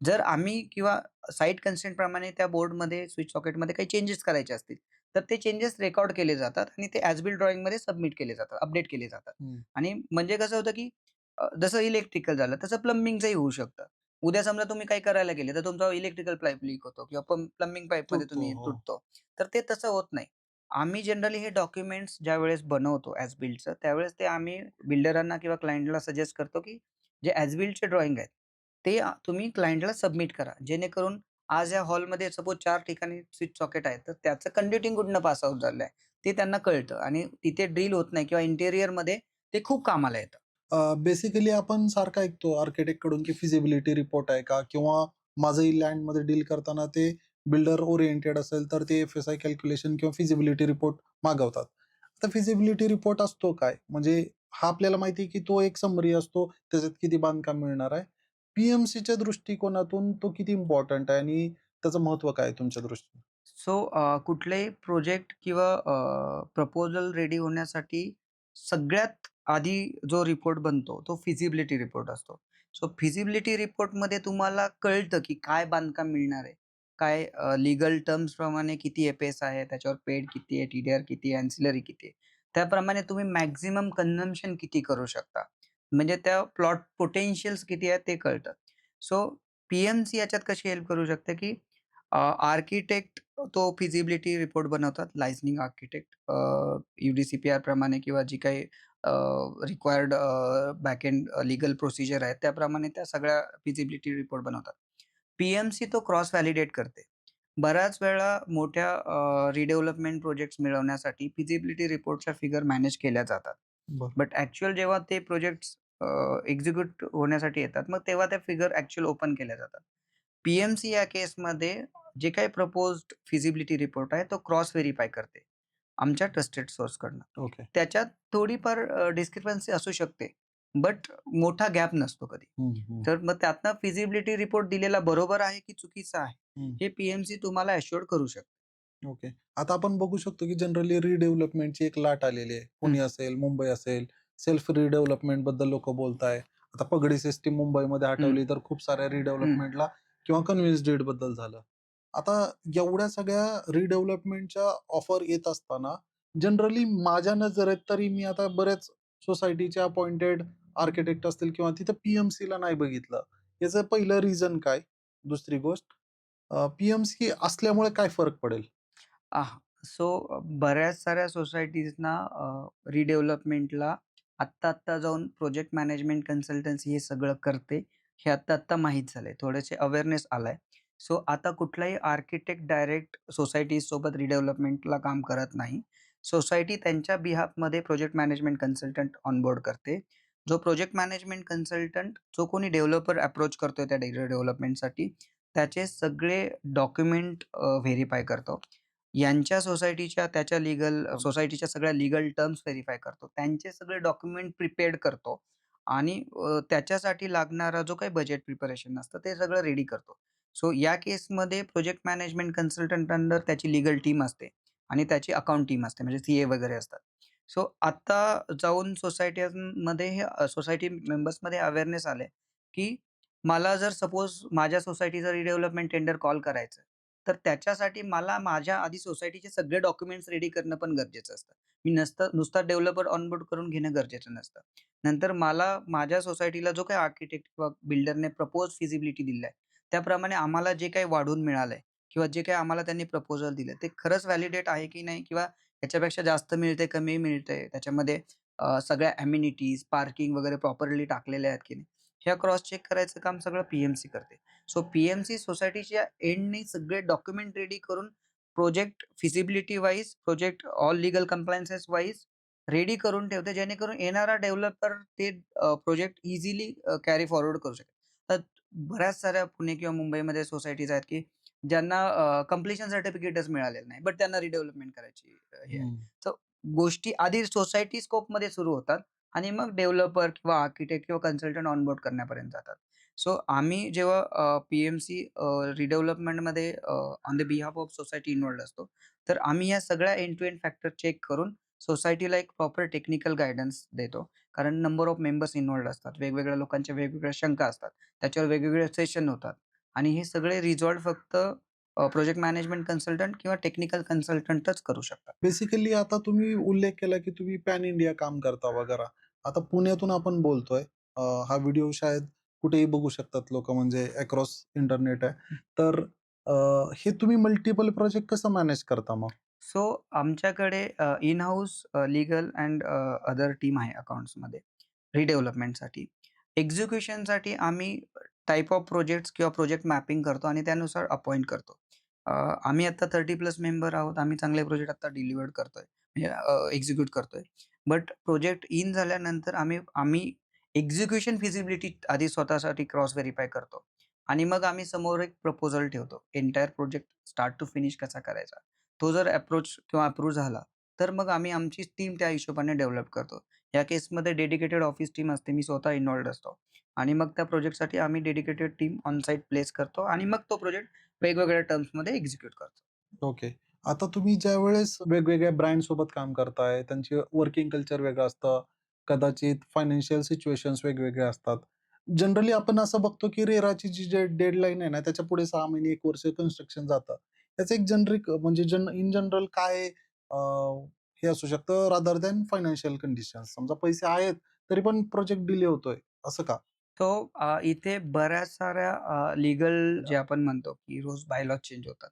जर आम्ही किंवा साइट कन्स्ट्रेंट प्रमाणे त्या बोर्डमध्ये, स्विच सॉकेटमध्ये काही चेंजेस करायचे असतील, तर ते चेंजेस रेकॉर्ड केले जातात आणि ते ॲज बिल्ट ड्रॉइंगमध्ये सबमिट केले जातात, अपडेट केले जातात. हं. आणि म्हणजे कसं होतं, की जसं इलेक्ट्रिकल झालं, तसं प्लंबिंगचंही होऊ शकतं. उद्या समजा तुम्ही काही करायला गेले, तर तुमचा इलेक्ट्रिकल पाईप लीक होतो किंवा प्लंबिंग पाईपमध्ये तुटतो. तुम्ही हो. तुटतो. तर ते तसं होत नाही. आम्ही जनरली हे डॉक्युमेंट्स ज्यावेळेस बनवतो ॲज बिल्डचं, त्यावेळेस ते आम्ही बिल्डरांना किंवा क्लायंटला सजेस्ट करतो, की जे ॲज बिल्डचे ड्रॉइंग आहेत, ते तुम्ही क्लायंटला सबमिट करा. जेणेकरून आज या हॉलमध्ये सपोज 4 ठिकाणी स्विच सॉकेट आहेत, तर त्याचं कंड्युटिंग कुठनं पास आउट झालंय, ते त्यांना कळतं आणि तिथे ड्रिल होत नाही किंवा इंटिरियरमध्ये ते खूप कामाला येतं. बेसिकली आपण सारखं ऐकतो आर्किटेक्टकडून की फिजिबिलिटी रिपोर्ट आहे का? किंवा माझंही लँडमध्ये डील करताना ते बिल्डर ओरिएंटेड असेल, तर ते एफ-एस-आय कॅल्क्युलेशन किंवा फिजिबिलिटी रिपोर्ट मागवतात. आता फिजिबिलिटी रिपोर्ट असतो काय? म्हणजे हा आपल्याला माहिती आहे की तो एक समरी असतो, त्याच्यात किती बांधकाम मिळणार आहे. पी-एम-सीच्या दृष्टिकोनातून तो किती इम्पोर्टंट आहे आणि त्याचं महत्त्व काय आहे तुमच्या दृष्टीने? सो कुठलेही प्रोजेक्ट किंवा प्रपोजल रेडी होण्यासाठी सगळ्यात आधी जो रिपोर्ट बनतो, तो फिजिबिलिटी रिपोर्ट असतो. सो फिजिबिलिटी रिपोर्टमध्ये तुम्हाला कळतं, की काय बांधकाम मिळणार आहे. काय लीगल टर्म्सप्रमाणे किती एफ-एस आहे, त्याच्यावर पेड किती आहे, टी-डी-आर किती आहे, ॲन्सिलरी किती आहे. त्याप्रमाणे तुम्ही मॅक्सिमम कन्झम्पशन किती करू शकता. म्हणजे त्या प्लॉट पोटेन्शियल्स किती आहेत ते कळतं. सो पी-एम-सी याच्यात कशी हेल्प करू शकते, की आर्किटेक्ट तो फिजिबिलिटी रिपोर्ट बनवतात. लायझनिंग आर्किटेक्ट यू-डी-सी-पी-आर प्रमाणे किंवा जी काही रिक्वायर्ड बॅकएंड लीगल प्रोसिजर आहे त्याप्रमाणे त्या सगळ्या फिजिबिलिटी रिपोर्ट बनवतात. पी-एम-सी तो क्रॉस व्हॅलिडेट करते. बऱ्याच वेळा मोठ्या रिडेव्हलपमेंट प्रोजेक्ट्स मिळवण्यासाठी फिजिबिलिटी रिपोर्टच्या फिगर मॅनेज केल्या जातात. बरं. बट ॲक्चुअल जेव्हा ते प्रोजेक्ट्स एक्झिक्यूट होण्यासाठी येतात, मग तेव्हा त्या फिगर ॲक्चुअल ओपन केल्या जातात. पी-एम-सी या केसमध्ये जे काही प्रपोज्ड फिजिबिलिटी रिपोर्ट आहे, तो क्रॉस व्हेरिफाय करते, आमच्या ट्रस्टेड सोर्सकडनं. ओके. त्याच्यात थोडीफार डिस्क्रिपन्सी असू शकते, बट मोठा गॅप नसतो कधी. हं, हं, तर मग त्यातनं फिजिबिलिटी रिपोर्ट दिलेला बरोबर आहे की चुकीचा आहे, हं. हे पी-एम-सी तुम्हाला ॲश्युअर करू शकते. ओके. आता आपण बघू शकतो, की जनरली रिडेव्हलपमेंटची एक लाट आलेली आहे. हं, पुणे असेल, मुंबई असेल, सेल्फ रिडेव्हलपमेंटबद्दल लोकं बोलताय. आता पगडी सिस्टीम मुंबईमध्ये हं, हटवली, तर खूप साऱ्या हं. रिडेव्हलपमेंटला किंवा कन्व्हिन्स डेटबद्दल झालं. आता एवढ्या सगळ्या रिडेव्हलपमेंटच्या ऑफर येत असताना, जनरली माझ्या नजरेत तरी मी आता बऱ्याच सोसायटीचे अपॉइंटेड आर्किटेक्ट असतील किंवा तिथं पी-एम-सीला नाही बघितलं. याचं पहिलं रिझन काय? दुसरी गोष्ट पी-एम-सी असल्यामुळे काय फरक पडेल? सो बऱ्याच साऱ्या सोसायटीजना रिडेव्हलपमेंटला आत्ता-आत्ता जाऊन प्रोजेक्ट मॅनेजमेंट कन्सल्टन्सी हे सगळं करते, हे आत्ता-आत्ता माहीत झालंय. थोडेसे अवेअरनेस आलाय. सो आता कुठलाही आर्किटेक्ट डायरेक्ट सोसायटीजसोबत रिडेव्हलपमेंटला काम करत नाही. सोसायटी त्यांच्या बिहाफमध्ये प्रोजेक्ट मॅनेजमेंट कन्सल्टंट ऑनबोर्ड करते. जो प्रोजेक्ट मॅनेजमेंट कन्सल्टंट जो कोणी डेव्हलपर अप्रोच करतोय त्या डेव्हलपमेंटसाठी, त्याचे सगळे डॉक्युमेंट व्हेरिफाय करतो. यांच्या सोसायटीच्या त्याच्या सोसायटीच्या सगळ्या लीगल टर्म्स व्हेरिफाय करतो. त्यांचे सगळे डॉक्युमेंट प्रिपेअर्ड करतो आणि त्याच्यासाठी लागणारा जो काही बजेट प्रिपरेशन असतं ते सगळं रेडी करतो. सो या केसमध्ये प्रोजेक्ट मॅनेजमेंट कन्सल्टंट अंडर त्याची लीगल टीम असते आणि त्याची अकाउंट टीम असते म्हणजे सी वगैरे असतात. सो आता जाऊन सोसायटीमध्ये हे सोसायटी मेंबर्समध्ये अवेअरनेस आलंय, की मला जर सपोज माझ्या सोसायटीचं रिडेव्हलपमेंट टेंडर कॉल करायचं तर त्याच्यासाठी मला माझ्या आधी सोसायटीचे सगळे डॉक्युमेंट्स रेडी करणं पण गरजेचं असतं. मी नुसता डेव्हलपर ऑनबोर्ड करून घेणं गरजेचं नसतं. नंतर मला माझ्या सोसायटीला जो काही आर्किटेक्ट किंवा बिल्डरने प्रपोज फिजिबिलिटी दिलाय, त्याप्रमाणे आम्हाला जे काही वाढून मिळालंय किंवा जे काही आम्हाला त्यांनी प्रपोजल दिलंय, ते खरंच व्हॅलिडेट आहे की नाही किंवा याच्यापेक्षा जास्त मिळतंय, कमी मिळतंय, त्याच्यामध्ये सगळ्या अमेनिटीज, पार्किंग वगैरे प्रॉपरली टाकलेल्या आहेत की नाही, ह्या क्रॉस चेक करायचं काम सगळं पी करते. सो पी-एम-सी सोसायटीच्या एंडनी सगळे डॉक्युमेंट रेडी करून project feasibility wise, project all legal compliances wise ready करून ठेवते, जेणेकरून येणारा डेव्हलपर ते प्रोजेक्ट इझिली कॅरी फॉरवर्ड करू शकेल. तर बऱ्याच साऱ्या पुणे किंवा मुंबईमध्ये सोसायटीज आहेत, की ज्यांना कंप्लीशन सर्टिफिकेटच मिळालेलं नाही, बट त्यांना रिडेव्हलपमेंट करायची हे आहे. हं. तर गोष्टी आधी सोसायटी स्कोपमध्ये सुरू होतात आणि मग डेव्हलपर किंवा आर्किटेक्ट किंवा कन्सल्टंट ऑनबोर्ड करण्यापर्यंत जातात. सो आम्ही जेव्हा पी-एम-सी रिडेव्हलपमेंटमध्ये on the behalf of society involved असतो. तर आम्ही या सगळ्या end to end factor check करून सोसायटीला एक प्रॉपर टेक्निकल गाईडन्स देतो. कारण नंबर ऑफ मेंबर्स इन्व्हॉल्व्ड असतात. वेगवेगळ्या लोकांच्या वेगवेगळ्या शंका असतात. त्याच्यावर वेगवेगळे सेशन होतात आणि हे सगळे रिझॉल्व्ह फक्त प्रोजेक्ट मॅनेजमेंट कन्सल्टंट किंवा टेक्निकल कन्सल्टंटच करू शकतात. बेसिकली आता तुम्ही उल्लेख केला, की तुम्ही पॅन इंडिया काम करता वगैरे. आता पुण्यातून आपण बोलतोय. हा व्हिडिओ शायद कुठेही बघू शकतात लोकं म्हणजे अक्रॉस इंटरनेट आहे. तर अ, हे तुम्ही मल्टिपल प्रोजेक्ट कसं मॅनेज करता मग? सो आमच्याकडे in house legal and other team आहे अकाउंट्समध्ये रिडेव्हलपमेंटसाठी. एक्झिक्युशनसाठी आम्ही टाइप ऑफ प्रोजेक्ट्स किंवा प्रोजेक्ट मॅपिंग करतो आणि त्यानुसार अपॉइंट करतो. अ, आम्ही आता 30 प्लस मेंबर आहोत. आम्ही चांगले प्रोजेक्ट आता डिलिव्हर्ड करतोय. म्हणजे एक्झिक्यूट करतोय. बट प्रोजेक्ट इन झाल्यानंतर आम्ही आम्ही एक्झिक्युशन फिजिबिलिटी आधी स्वतःसाठी क्रॉस व्हेरिफाय करतो आणि मग आम्ही समोर एक प्रपोजल ठेवतो. Entire project start to finish कसा करायचा. तो जर अप्रोच किंवा अप्रूव्ह झाला, तर मग आम्ही आमची टीम त्या हिशोबाने डेव्हलप करतो. या केसमध्ये डेडिकेटेड ऑफिस टीम असते. मी स्वतः इन्व्हॉल्वड असतो आणि मग त्या प्रोजेक्टसाठी आम्ही dedicated team on site place करतो आणि मग तो प्रोजेक्ट वेगवेगळ्या टर्म्समध्ये एक्झिक्यूट करतो. ओके. आता तुम्ही ज्यावेळेस वेगवेगळ्या ब्रँडसोबत काम करताय, त्यांचे वर्किंग कल्चर वेगळं असतं. कदाचित फायनान्शियल सिच्युएशन्स वेगवेगळे असतात. जनरली आपण असं बघतो, की रेराची जी डेडलाईन आहे ना, त्याच्यापुढे 6 महिने, 1 वर्ष कन्स्ट्रक्शन जातं. त्याचं एक जेनरिक म्हणजे इन जनरल काय अ, हे असू शकतं रादर दॅन फायनान्शियल कंडिशन्स. समजा पैसे आहेत, तरी पण प्रोजेक्ट डिले होतोय, असं का? सो इथे बऱ्याच साऱ्या लीगल जे आपण म्हणतो, की रोज बायलॉज चेंज होतात.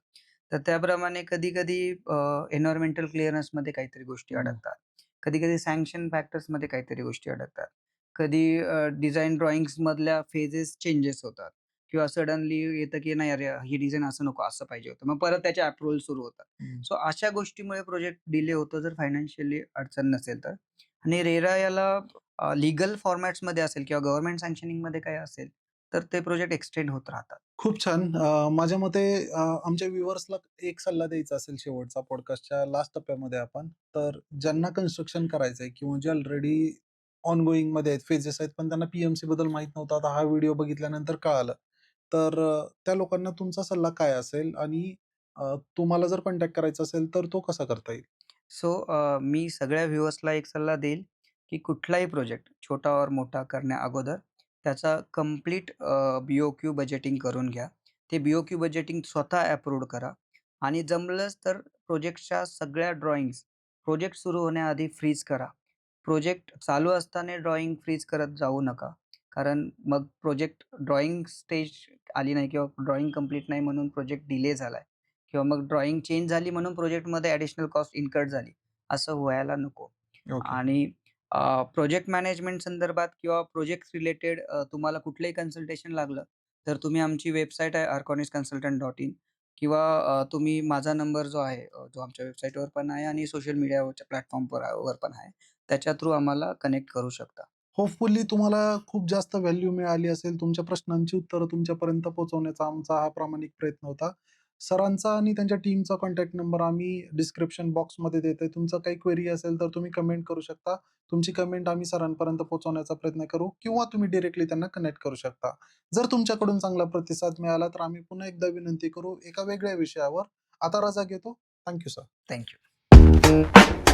तर त्याप्रमाणे कधी-कधी एन्व्हायर्नमेंटल क्लिअरन्समध्ये काहीतरी गोष्टी हं. अडकतात. कधी-कधी सँक्शन फॅक्टर्समध्ये काहीतरी गोष्टी अडकतात. कधी डिझाइन ड्रॉइंग्समधल्या फेजेस चेंजेस होतात किंवा सडनली येतं, की नाही अरे, ही डिझाइन असं नको, असं पाहिजे होतं. मग परत त्याचे अप्रूव्हल सुरू होतात. हं. सो अशा गोष्टीमुळे प्रोजेक्ट डिले होतो, जर फायनान्शियली अडचण नसेल तर. आणि रेरा याला लीगल फॉर्मॅट्समध्ये असेल किंवा गव्हर्नमेंट सँक्शनिंगमध्ये काही असेल, तर ते प्रोजेक्ट एक्सटेंड होत राहतात. खूप छान. माझ्या मते आमच्या व्ह्यूअर्सला एक सल्ला द्यायचा असेल शेवटचा पॉडकास्टच्या लास्ट टप्प्यामध्ये आपण, तर ज्यांना कन्स्ट्रक्शन करायचंय किंवा जे ऑलरेडी ऑनगोइंगमध्ये आहेत, फेजेस आहेत, पण त्यांना पी बद्दल माहीत नव्हतं. आता हा व्हिडिओ बघितल्यानंतर कळालं. तर त्या लोकांना तुमचा सल्ला काय असेल आणि तुम्हाला जर कॉन्टॅक्ट करायचा असेल, तर तो कसा करता येईल? सो मी सगळ्या व्ह्यूअर्सला एक सल्ला देईल, की कुठलाही प्रोजेक्ट छोटा और मोठा करण्या अगोदर त्याचा कंप्लीट बी-ओ-क्यू बजेटिंग करून घ्या. ते बी-ओ-क्यू बजेटिंग स्वतः अप्रूव्ह करा आणि जमलंच तर प्रोजेक्टच्या सगळ्या ड्रॉइंग्स प्रोजेक्ट सुरू होण्याआधी फ्रीज करा. प्रोजेक्ट चालू असताना ड्रॉइंग फ्रीज करत जाऊ नका. कारण मग प्रोजेक्ट ड्रॉइंग स्टेज आली नाही किंवा ड्रॉइंग कंप्लीट नाही म्हणून प्रोजेक्ट डिले झालाय किंवा मग ड्रॉइंग चेंज झाली म्हणून प्रोजेक्टमध्ये ॲडिशनल कॉस्ट इन्कर्ड झाली. असं व्हायला नको. ओके. आणि प्रोजेक्ट मॅनेजमेंट संदर्भात किंवा प्रोजेक्ट रिलेटेड तुम्हाला कुठलंही कन्सल्टेशन लागलं, तर तुम्ही आमची वेबसाईट आहे arconisconsultant.in किंवा तुम्ही माझा नंबर जो आहे जो आमच्या वेबसाईटवर पण आहे आणि सोशल मीडियावरच्या प्लॅटफॉर्मवर वर पण आहे. त्याच्या थ्रू आम्हाला कनेक्ट करू शकता. होपफुली तुम्हाला खूप जास्त व्हॅल्यू मिळाली असेल. तुमच्या प्रश्नांची उत्तरं तुमच्यापर्यंत पोहोचवण्याचा आमचा हा प्रामाणिक प्रयत्न होता. सरांचा आणि त्यांच्या टीमचा कॉन्टॅक्ट नंबर आम्ही डिस्क्रिप्शन बॉक्समध्ये देतोय. तुमचं काही क्वेरी असेल तर तुम्ही कमेंट करू शकता. तुमची कमेंट आम्ही सरांपर्यंत पोहोचवण्याचा प्रयत्न करू किंवा तुम्ही डायरेक्टली त्यांना कनेक्ट करू शकता. जर तुमच्याकडून चांगला प्रतिसाद मिळाला तर आम्ही पुन्हा एकदा विनंती करू एका वेगळ्या विषयावर. आता रजा घेतो. Thank sir. थँक